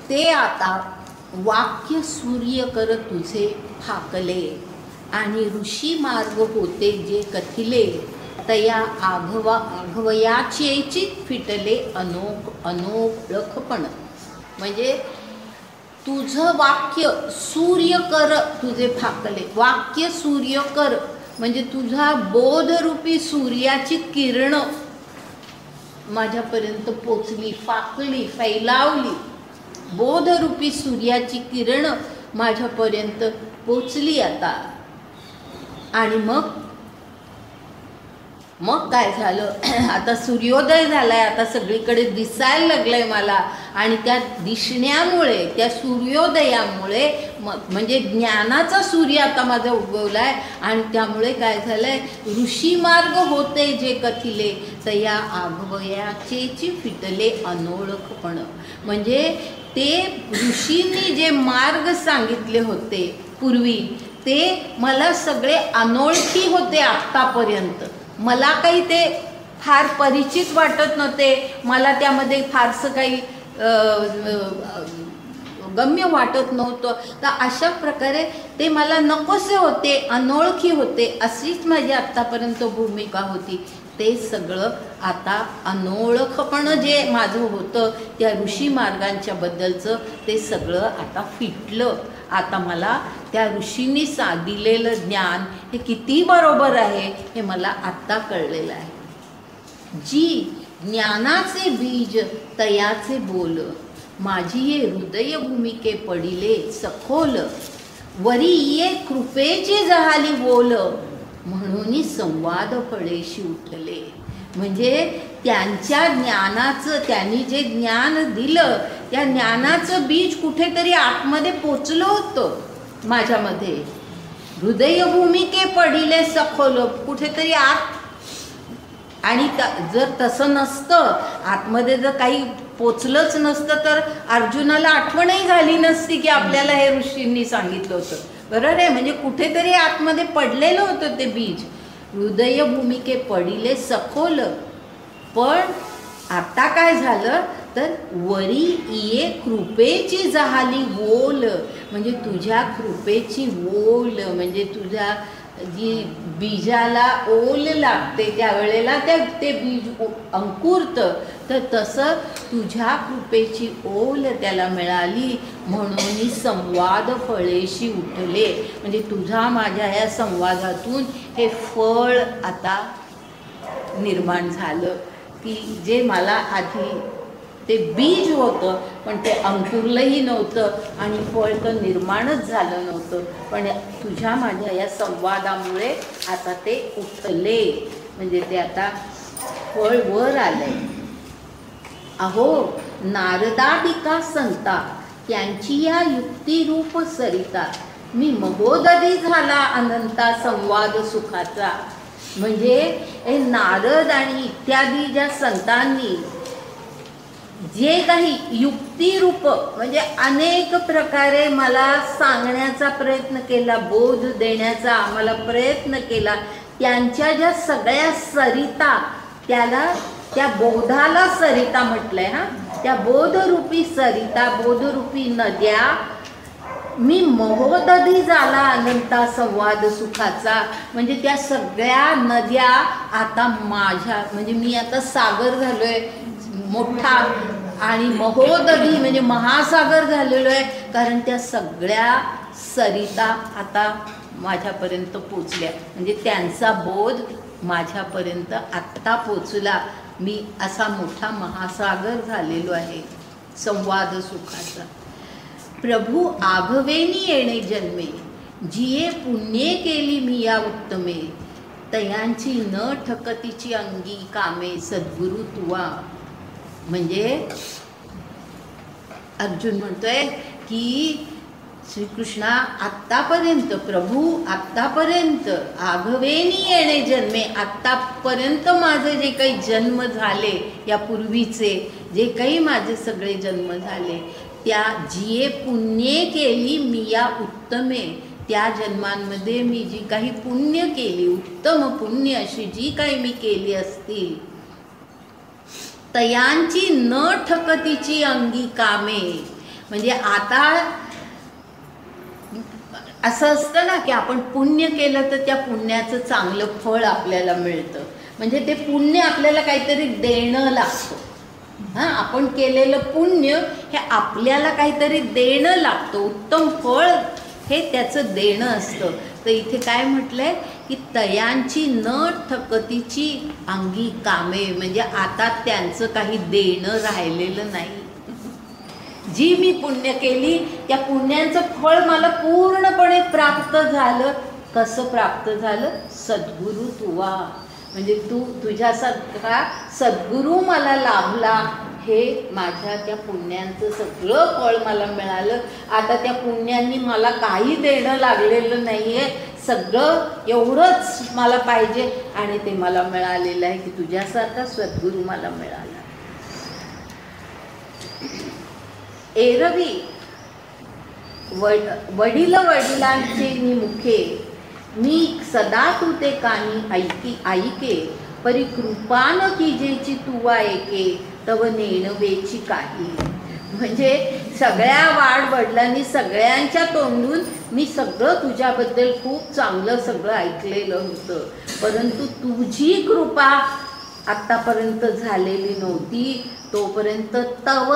ते आता वाक्य सूर्य कर तुझे फाकले आणि ऋषी मार्ग होते जे कथिले तया आघवयाचेची फिटले अनोळखपण. म्हणजे तुझं वाक्य सूर्य कर तुझे फाकले. वाक्य सूर्य कर म्हणजे तुझा बोधरूपी सूर्याची किरण माझ्यापर्यंत पोचली, फाकली, फैलावली. बोधरूपी सूर्याची किरण माझ्यापर्यंत पोचली आता. आणि मग काय झालं, आता सूर्योदय झालाय, आता सगळीकडे दिसायला लागलंय मला. आणि त्या दिसण्यामुळे, त्या सूर्योदयामुळे म्हणजे ज्ञानाचा सूर्य आता माझा उगवलाय. आणि त्यामुळे काय झालंय, ऋषी मार्ग होते जे कथिले तया आघवयाचेची फिटले अनोळखपण. म्हणजे ते ऋषींनी जे मार्ग सांगितले होते पूर्वी ते मला सगळे अनोळखी होते. आत्तापर्यंत मला काही ते फार परिचित वाटत नव्हते. मला त्यामध्ये फारसं काही गम्य वाटत नव्हतं. तर अशा प्रकारे ते मला नकोसे होते, अनोळखी होते. अशीच माझी आत्तापर्यंत भूमिका होती. ते सगळं आता अनोळखपण जे माझं होतं त्या ऋषी मार्गांच्या बद्दलचं ते सगळं आता फिटलं. आता मला त्या ऋषींनी दिलेलं ज्ञान हे किती बरोबर आहे हे मला आत्ता कळलेलं आहे. जी ज्ञानाचे बीज तयाचे बोल माझी ये हृदय भूमिके पडिले सखोल वरी ये कृपेची जहाली बोल म्हणून संवाद फळेशी उठले. म्हणजे त्यांच्या ज्ञानाचं, त्यांनी जे ज्ञान दिलं त्या ज्ञानाचं बीज कुठेतरी आतमध्ये पोचलं होतं माझ्यामध्ये. हृदय भूमिके पडिले सखोल, कुठेतरी आत. आणि जर तसं नसतं, आतमध्ये जर काही पोचलंच नसतं तर अर्जुनाला आठवणही झाली नसती की आपल्याला हे ऋषींनी सांगितलं होतं. बरोबर आहे. म्हणजे कुठेतरी आतमध्ये पडलेलं होतं ते बीज. हृदय भूमिके पडिले सखोल. पण आता काय झालं तर वरी ये कृपेची जहाली ओल. म्हणजे तुझ्या कृपेची ओल, म्हणजे तुझ्या जी बीजाला ओल लागते त्यावेळेला ते बीज अंकुरतं. तर तसं तुझ्या कृपेची ओल त्याला मिळाली म्हणून संवाद फळेशी उठले. म्हणजे तुझा माझ्या या संवादातून हे फळ आता निर्माण झालं की जे मला आधी ते बीज होतं पण ते अंकुरलंही नव्हतं आणि फळ तर निर्माणच झालं नव्हतं. पण तुझ्या माझ्या या संवादामुळे आता ते उठले. म्हणजे ते आता फळ वर आलंय. अहो नारदादिका संता त्यांची या युक्तिरूप सरिता मी महोदधी झाला अनंता संवाद सुखाचा. म्हणजे हे नारद आणि इत्यादी ज्या संतांनी जे काही युक्तिरूप म्हणजे अनेक प्रकारे मला सांगण्याचा प्रयत्न केला, बोध देण्याचा आम्हाला प्रयत्न केला, त्यांच्या ज्या सगळ्या सरिता, त्या बोधाला सरिता म्हटलंय. त्या बोधरूपी सरिता, बोधरूपी नद्या मी महोदधी झाला अनंता संवाद सुखाचा. म्हणजे त्या सगळ्या नद्या आता माझ्या, म्हणजे मी आता सागर झालोय मोठा आणि महोदधी म्हणजे महासागर झालेलो आहे. कारण त्या सगळ्या सरिता आता माझ्यापर्यंत पोचल्या. म्हणजे त्यांचा बोध माझ्यापर्यंत आत्ता पोचला. मी असा मोठा महासागर झालेलो आहे संवाद सुखाचा. प्रभू आघवेनी येणे जन्मे जिये पुण्ये केली मी या उत्तमे तयांची न ठकतीची अंगी कामे सद्गुरु तुवा. म्हणजे अर्जुन म्हणतोय की श्रीकृष्णा आत्तापर्यंत प्रभू आत्तापर्यंत आघवेनी येणे जन्मे, आत्तापर्यंत माझे जे काही जन्म झाले या पूर्वीचे जे काही माझे सगळे जन्म झाले त्या जिये पुण्ये केली मी या उत्तमे, त्या जन्मांमध्ये मी जी काही पुण्य केली उत्तम पुण्य अशी जी काही मी केली असतील तयांची न ठकतीची अंगी कामे. म्हणजे आता असं असतं ना की आपण पुण्य केलं तर त्या पुण्याचं चांगलं फळ आपल्याला मिळतं. म्हणजे ते पुण्य आपल्याला काहीतरी देणं लागतं. हां, आपण केलेलं पुण्य हे आपल्याला काहीतरी देणं लागतं, उत्तम फळ हे त्याचं देणं असतं. तर इथे काय म्हटलंय की तयांची न ठकतीची अंगी कामे, म्हणजे आता त्यांचं काही देणं राहिलेलं नाही. जी मी पुण्य केली त्या पुण्यांचं फळ मला पूर्णपणे प्राप्त झालं. कसं प्राप्त झालं? सद्गुरु तुवा. म्हणजे तुझ्यासारखा सद्गुरू मला लाभला, हे माझ्या त्या पुण्यांचं सगळं फळ मला मिळालं. आता त्या पुण्यांनी मला काही देणं लागलेलं नाही आहे, सगळं एवढंच मला पाहिजे आणि ते मला मिळालेलं आहे की तुझ्यासारखा सद्गुरू मला मिळाला. एरवी वडील वडिलांचे मुखे मी सदा तू ते कानी ऐके परी कृपान कीजेची तुवा एके तव नेणवेची काही. म्हणजे सगळ्या वडिलांनी सगळ्यांच्या तोंडून मी सगळं तुझ्याबद्दल खूप चांगलं सगळं ऐकलेलं होतं, परंतु तुझी कृपा आत्तापर्यंत झालेली नव्हती. तोपर्यंत तव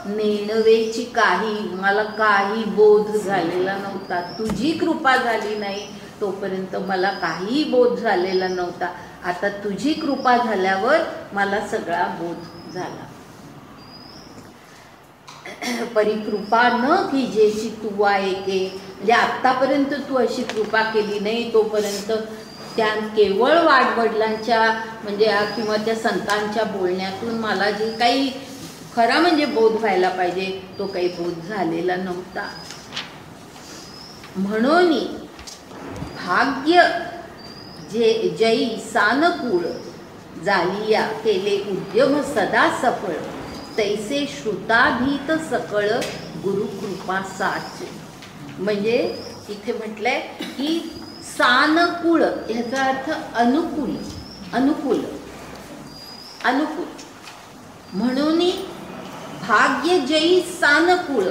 नेणवेची काही, मला काही बोध झालेला नव्हता. तुझी कृपा झाली नाही तोपर्यंत मला काही बोध झालेला नव्हता. आता तुझी कृपा झाल्यावर मला सगळा बोध झाला. परिकृपा न कीजेची तुवा एके, म्हणजे आत्तापर्यंत तू अशी कृपा केली नाही तोपर्यंत त्या केवळ वाडवडिलांच्या म्हणजे किंवा त्या संतांच्या बोलण्यातून मला जे काही खरा म्हणजे बोध व्हायला पाहिजे तो काही बोध झालेला नव्हता. म्हणून भाग्य जयी सानकूळ जालिया केले उद्यम सदा सफळ तैसे श्रुताधीत सकळ गुरुकृपा साच. म्हणजे इथे म्हटलंय की सानकूळ ह्याचा अर्थ अनुकूल अनुकूल अनुकूल. म्हणून भाग्यजयी सानकूळ,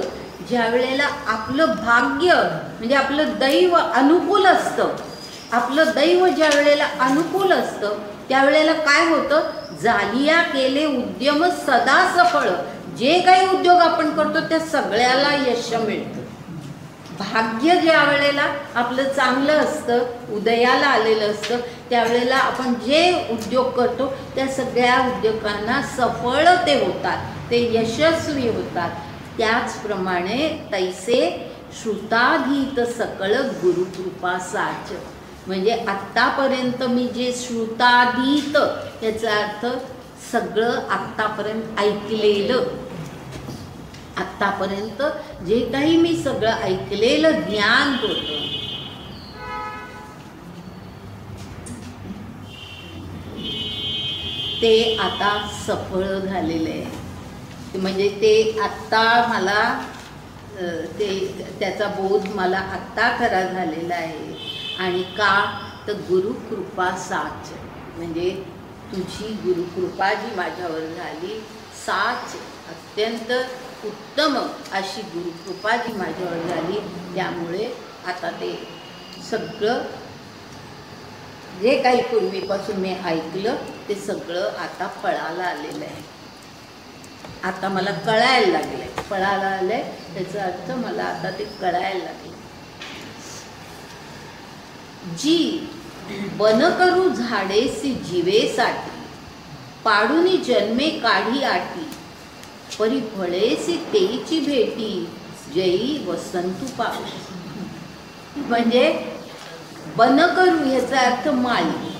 ज्या वेळेला आपलं भाग्य म्हणजे आपलं दैव अनुकूल असतं, आपलं दैव ज्या वेळेला अनुकूल असतं त्यावेळेला काय होतं? जालिया केले उद्यम सदा सफळ. जे काही उद्योग आपण करतो त्या सगळ्याला यश मिळतं. भाग्य ज्या वेळेला आपलं चांगलं असतं, उदयाला आलेलं असतं, त्यावेळेला आपण जे उद्योग करतो त्या सगळ्या उद्योगांना सफळ ते होतात, ते यशस्वी होतात. त्याचप्रमाणे तैसे श्रुताधीत सकळ गुरुकृपा साच. म्हणजे आत्तापर्यंत मी जे श्रुताधीत याचा अर्थ सगळं आत्तापर्यंत ऐकलेलं, आत्तापर्यंत जे काही मी सगळं ऐकलेलं ज्ञान होतं ते आता सफळ झालेलं आहे. म्हणजे ते आत्ता मला त्याचा बोध मला आत्ता खरा झालेला आहे. आणि का तर गुरुकृपा साच, म्हणजे तुझी गुरुकृपा जी माझ्यावर झाली, साच अत्यंत उत्तम अशी गुरुकृपा जी माझ्यावर झाली, त्यामुळे आता ते सगळं जे काही पूर्वीपासून मी ऐकलं ते सगळं आता फळाला आलेलं आहे. आता मला कळायला लागलंय, फळाला आलंय त्याचा अर्थ मला आता ते कळायला लागले. जी बन करू झाडेसी जीवेसाठी पाडूनी जन्मे काढी आटी परी फळेसी तेची भेटी जयी वसंतू पाऊ. म्हणजे बन करू ह्याचा अर्थ माळी,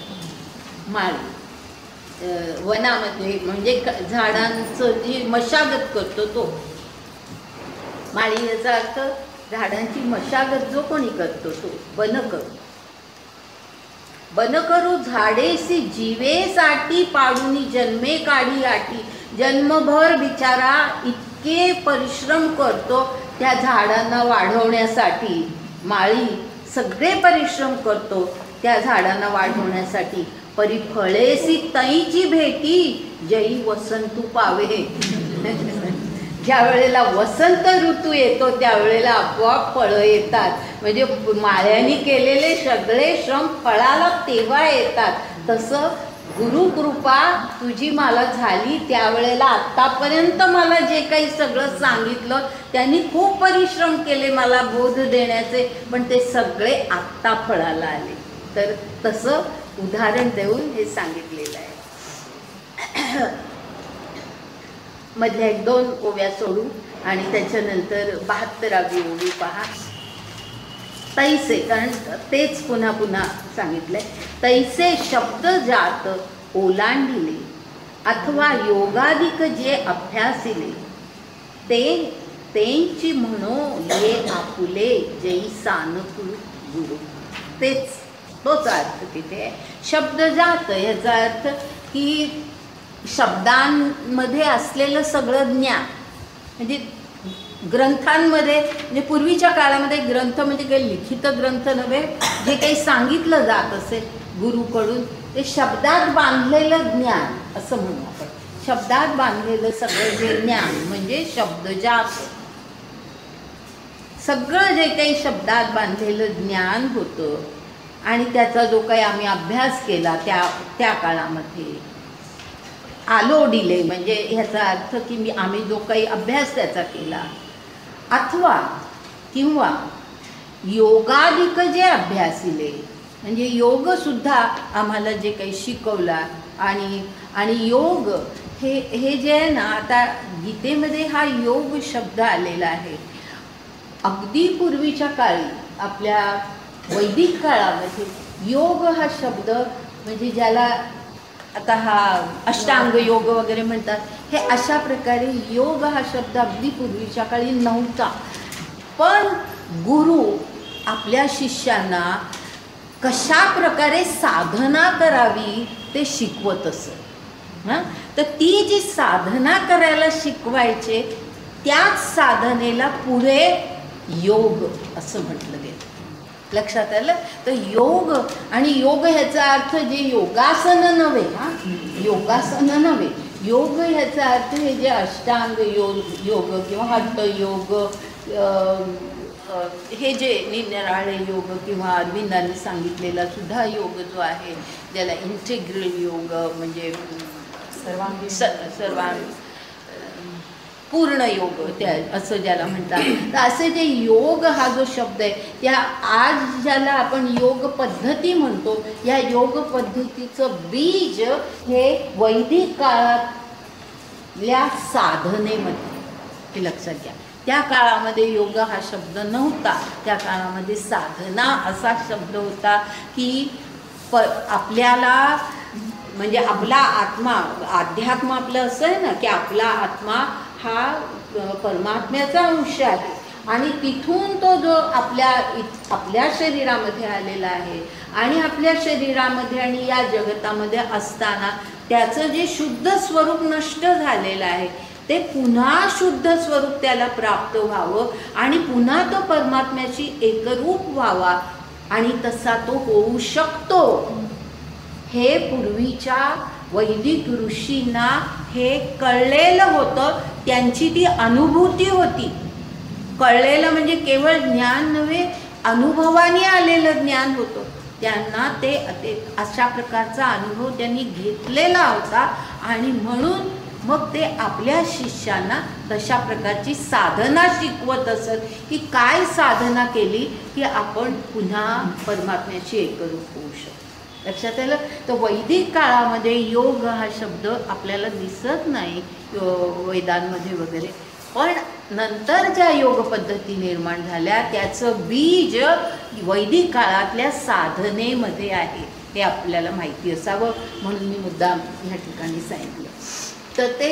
माळी वनामध्ये म्हणजे झाडांचं जी मशागत करतो तो माळी, याचा अर्थ झाडांची मशागत जो कोणी करतो तो बनकरू. बनकरू झाडेसी जीवेसाठी पाडूनी जन्मे काढी आटी. जन्मभर बिचारा इतके परिश्रम करतो त्या झाडांना वाढवण्यासाठी. माळी सगळे परिश्रम करतो त्या झाडांना वाढवण्यासाठी. परी फळेसी तैची भेटी जई वसंतू पावे. ज्या वेळेला वसंत ऋतू येतो त्यावेळेला आपोआप फळं येतात. म्हणजे माळ्यांनी केलेले सगळे श्रम फळाला तेव्हा येतात. तसं गुरुकृपा तुझी मला झाली त्यावेळेला आत्तापर्यंत मला जे काही सगळं सांगितलं त्यांनी खूप परिश्रम केले मला बोध देण्याचे, पण ते सगळे आत्ता फळाला आले. तर तसं उदाहरण देऊन हे सांगितलेलं आहे. मधल्या 1-2 ओव्या सोडू आणि त्याच्यानंतर 72वी ओवी पहा. तैसे, कारण तेच पुन्हा पुन्हा सांगितलंय. तैसे शब्द जात ओलांडिले अथवा योगाधिक जे अभ्यासिले ते तेंची म्हणो ये आपुले जै सानकू गुरु. तेच तोच अर्थ तिथे आहे. शब्द जात याचा अर्थ की शब्दांमध्ये असलेलं सगळं ज्ञान, म्हणजे ग्रंथांमध्ये, म्हणजे पूर्वीच्या काळामध्ये ग्रंथ म्हणजे काही लिखित ग्रंथ नव्हे, जे काही सांगितलं जात असेल गुरुकडून ते शब्दात बांधलेलं ज्ञान असं म्हणू आपण. शब्दात बांधलेलं सगळं जे ज्ञान म्हणजे शब्दजात. सगळं जे काही शब्दात बांधलेलं ज्ञान होतं आणि त्याचा जो काही आम्ही अभ्यास केला त्या काळामध्ये. आलोडिले म्हणजे ह्याचा अर्थ की आम्ही जो काही अभ्यास त्याचा केला. अथवा किंवा योगाधिक जे अभ्यासिले म्हणजे योगसुद्धा आम्हाला जे काही शिकवला. आणि योग हे जे आहे ना, आता गीतेमध्ये हा योग शब्द आलेला आहे. अगदी पूर्वीच्या काळी आपल्या वैदिक काळामध्ये योग हा शब्द म्हणजे ज्याला आता हा अष्टांग योग वगैरे म्हणतात, हे अशा प्रकारे योग हा शब्द अगदी पूर्वीच्या काळी नव्हता. पण गुरु आपल्या शिष्यांना कशा प्रकारे साधना करावी ते शिकवत असत. तर ती जी साधना करायला शिकवायचे त्याच साधनेला पुढे योग असं म्हटलं गेलं. लक्षात आलं? तर योग आणि योग ह्याचा अर्थ जे योगासन नव्हे, योगासन नव्हे, योग ह्याचा अर्थ हे जे अष्टांग योग किंवा हट्ट योग, हे जे निराळे योग किंवा अरविंदांनी सांगितलेला सुद्धा योग जो आहे ज्याला इंटिग्रल योग म्हणजे सर्वांग पूर्ण योग त्या असं ज्याला म्हणतात. तर असे जे योग हा जो शब्द आहे त्या आज ज्याला आपण योग पद्धती म्हणतो, या योग पद्धतीचं बीज हे वैदिक काळातल्या साधनेमध्ये, हे लक्षात घ्या. त्या काळामध्ये योग हा शब्द नव्हता. त्या काळामध्ये साधना असा शब्द होता की आपल्याला म्हणजे आपला आत्मा, अध्यात्म आपलं असं आहे ना की आपला आत्मा हा परमात्म्याचा अंश आहे आणि तिथून तो जो आपल्या शरीरामध्ये आलेला आहे आणि आपल्या शरीरामध्ये आणि या जगतामध्ये असताना त्याचं जे शुद्ध स्वरूप नष्ट झालेलं आहे ते पुन्हा शुद्ध स्वरूप त्याला प्राप्त व्हावं आणि पुन्हा तो परमात्म्याशी एकरूप व्हावा आणि तसा तो होऊ शकतो. हे पूर्वीच्या वैदिक ऋषींना हे कळलेलं होतं. त्यांची ती अनुभूती होती. कळलेलं म्हणजे केवळ ज्ञान नव्हे, अनुभवाने आलेलं ज्ञान होतं. त्यांना ते अशा प्रकारचा अनुभव त्यांनी घेतलेला होता आणि म्हणून मग ते आपल्या शिष्यांना तशा प्रकारची साधना शिकवत असत की काय साधना केली की आपण पुन्हा परमात्म्याशी एकरूप होऊ शकतो. लक्षात आलं? तर वैदिक काळामध्ये योग हा शब्द आपल्याला दिसत नाही वेदांमध्ये वगैरे, पण नंतर ज्या योग पद्धती निर्माण झाल्या त्याचं बीज वैदिक काळातल्या साधनेमध्ये आहे. हे आपल्याला माहिती असावं म्हणून मी मुद्दाम ह्या ठिकाणी सांगितलं. तर ते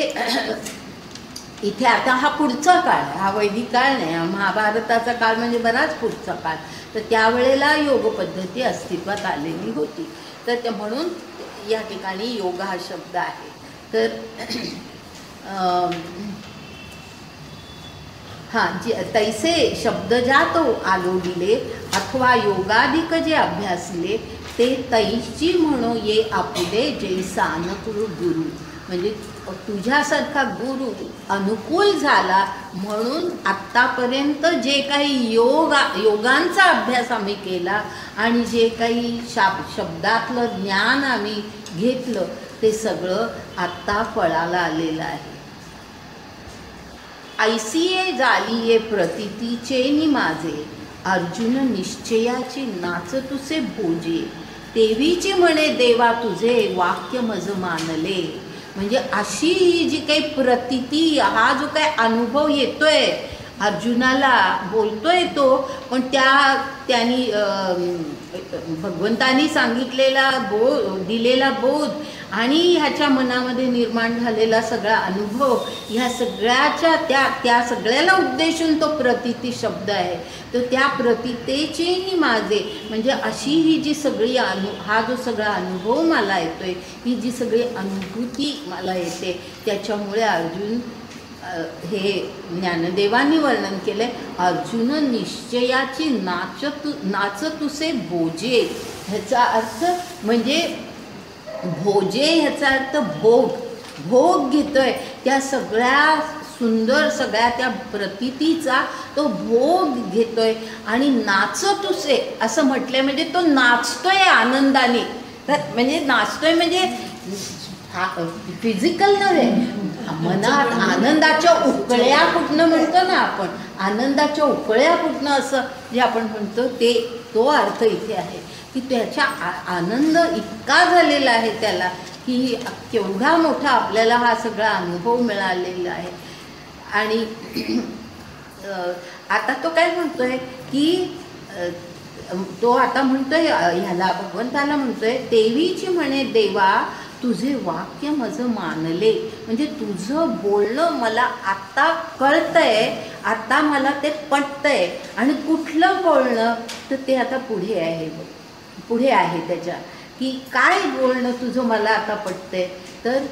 इथे आता हा पुढचा काळ आहे, हा वैदिक काळ नाही, हा महाभारताचा काळ म्हणजे बराच पुढचा काळ. तर त्यावेळेला योग पद्धती अस्तित्वात आलेली होती. तर ते म्हणून या ठिकाणी योग हा शब्द आहे. तर हां, तैसे शब्द जातो आलोडिले अथवा योगाधिक जे अभ्यासले ते तैची म्हणो ये आपुले जैसा अनुकूल गुरु. म्हणजे तुझ्यासारखा गुरु अनुकूल झाला म्हणून आत्तापर्यंत जे काही योगांचा अभ्यास आम्ही केला आणि जे काही शब्दातलं ज्ञान आम्ही घेतलं ते सगळं आत्ता फळाला आलेलं आहे. ऐसिये झालीये प्रतितीचे नि माझे अर्जुन निश्चयाची नाच तुसे भोजे तेवीची म्हणे देवा तुझे वाक्य मज मानले. म्हणजे अशी ही जी काही प्रतिती, हा जो काही अनुभव येतोय अर्जुनाला, बोलतोय तो, पण त्यांनी भगवंतानी सांगितलेला दिलेला बोध आणि ह्याच्या मनामध्ये निर्माण झालेला सगळा अनुभव, ह्या सगळ्याच्या त्या सगळ्याला उद्देशून तो प्रतिती शब्द आहे. तर त्या प्रतितेची माझे म्हणजे अशी ही जी सगळी हा जो सगळा अनुभव मला येतोय, ही जी सगळी अनुभूती मला येते, त्याच्यामुळे अर्जुन हे ज्ञानदेवांनी वर्णन केले, अर्जुन निश्चयाची नाच तुसे भोजे. ह्याचा अर्थ म्हणजे भोजे ह्याचा अर्थ भोग घेतोय, त्या सगळ्या सुंदर सगळ्या त्या प्रतितीचा तो भोग घेतोय. आणि नाच तुसे असं म्हटलंय म्हणजे तो नाचतोय आनंदाने. तर म्हणजे नाचतोय म्हणजे फिजिकल नव्हे, मनात आनंदाच्या उकळ्या कुठनं म्हणतो ना आपण, आनंदाच्या उकळ्या कुठनं असं जे आपण म्हणतो ते, तो अर्थ इथे आहे की त्याच्या आनंद इतका झालेला आहे त्याला की केवढा मोठा आपल्याला हा सगळा अनुभव मिळालेला आहे. आणि आता तो काय म्हणतोय की तो आता म्हणतोय ह्याला भगवंताला म्हणतोय देवीची म्हणे देवा तुझे वाक्य माझं मानले. म्हणजे तुझं बोलणं मला आत्ता कळतंय, आत्ता मला ते पटतंय. आणि कुठलं बोलणं तर ते आता पुढे आहे त्याच्या, की काय बोलणं तुझं मला आता पटतंय. तर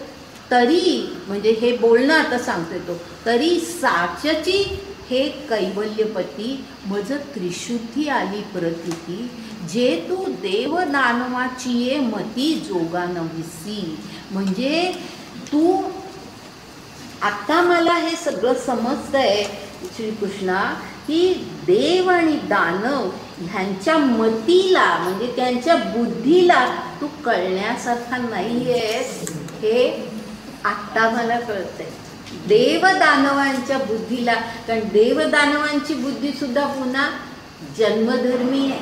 तरी म्हणजे हे बोलणं आता सांगतोय तो, तरी साचची हे कैवल्यपती मज त्रिशुद्धी आली प्रतिती जे तू देव दानवाची ये मती जोगा नव्हिसी. म्हणजे तू आता मला हे सगळं समजतंय श्रीकृष्णा की देव आणि दानव ह्यांच्या मतीला म्हणजे त्यांच्या बुद्धीला तू कळण्यासारखा नाही आहेस, हे आत्ता मला कळतंय. देवदानवांच्या बुद्धीला, कारण देवदानवांची बुद्धीसुद्धा पुन्हा जन्मधर्मी आहे,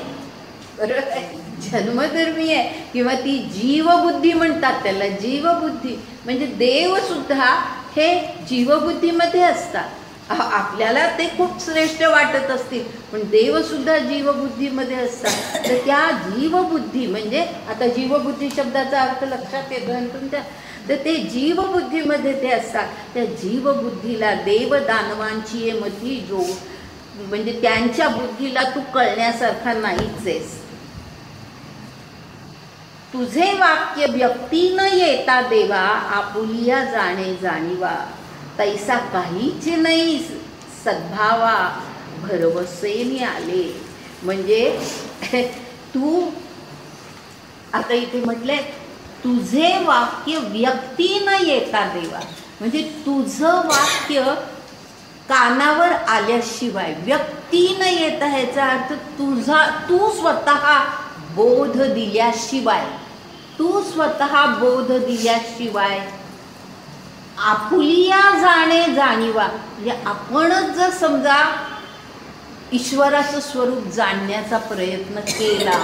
बरोबर आहे, जन्मधर्मी आहे. किंवा ती जीवबुद्धी म्हणतात त्याला, जीवबुद्धी म्हणजे देवसुद्धा हे जीवबुद्धीमध्ये असतात. आपल्याला ते खूप श्रेष्ठ वाटत असतील पण देवसुद्धा जीवबुद्धीमध्ये असतात. तर त्या जीवबुद्धी म्हणजे आता जीवबुद्धी शब्दाचा अर्थ लक्षात येतो आणि तुमच्या, तर ते जीवबुद्धीमध्ये ते असतात. त्या जीवबुद्धीला देवदानवांची ये मती जो म्हणजे त्यांच्या बुद्धीला तू कळण्यासारखा नाहीच आहेस. तुझे वाक्य व्यक्ती न येता देवा आपुलिया जाणे जाणीवा तैसा काहीच नाही सद्भावा भरवसेने आले. म्हणजे तू आता इथे म्हटले तुझे वाक्य व्यक्ती न येता देवा, म्हणजे तुझं वाक्य कानावर आल्याशिवाय, व्यक्ती न येता ह्याचा अर्थ तू स्वतः बोध दिल्याशिवाय, तू स्वतः बोध दिल्याशिवाय आपुलिया जाणे जाणीवा म्हणजे आपणच जर समजा ईश्वराचं स्वरूप जाणण्याचा प्रयत्न केला,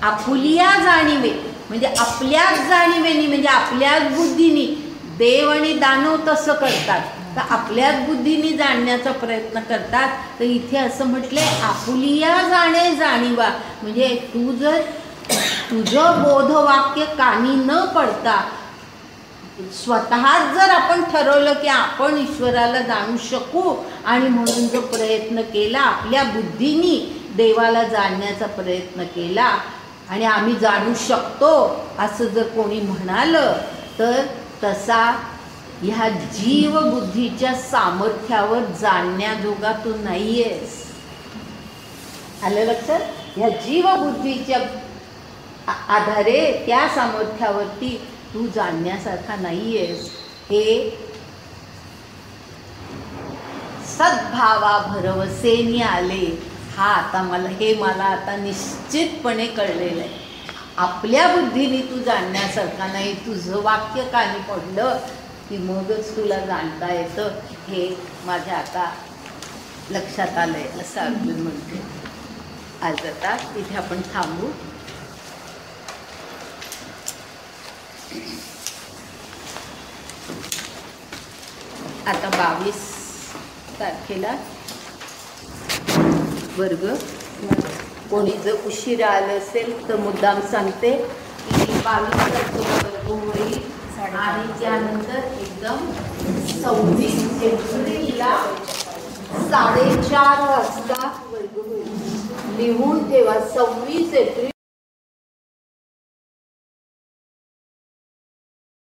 आपुलिया जाणीवे म्हणजे आपल्याच जाणीवेनी म्हणजे आपल्याच बुद्धीनी, देव आणि दानव तसं करतात तर आपल्याच बुद्धीने जाणण्याचा प्रयत्न करतात. तर इथे असं म्हटलंय आपुलिया जाणे जाणीवा म्हणजे तू जर तुझं बोधवाक्य कानी न पडता स्वतःच जर आपण ठरवलं की आपण ईश्वराला जाणू शकू आणि म्हणून जो प्रयत्न केला, आपल्या बुद्धीनी देवाला जाणण्याचा प्रयत्न केला आणि आम्ही जाणू शकतो असं जर कोणी म्हणालं तर तसा ह्या जीवबुद्धीच्या सामर्थ्यावर जाणण्याजोगा तू नाही आहेस. आलं लक्षात? ह्या जीवबुद्धीच्या आधारे त्या सामर्थ्यावरती तू जाणण्यासारखा नाही आहेस. हे सद्भावा भरवसेनी आले. आता मला आता निश्चितपणे कळलेलं आहे. आपल्या बुद्धीने तू जाणण्यासारखा नाही. तुझं वाक्य कानी पडलं की मगच तुला जाणता येतं, हे माझ्या आता लक्षात आलंय असं अर्जुन म्हणते. आज आता इथे आपण थांबू. आता 22 तारखेला वर्ग. कोणी जर उशिरा आलं असेल तर मुद्दाम सांगते की 22 तारखेला वर्ग होईल आणि त्यानंतर एकदम 26 एप्रिलला 4:30 वाजता वर्ग होईल. लिहून ठेवा 26 एप्रिल.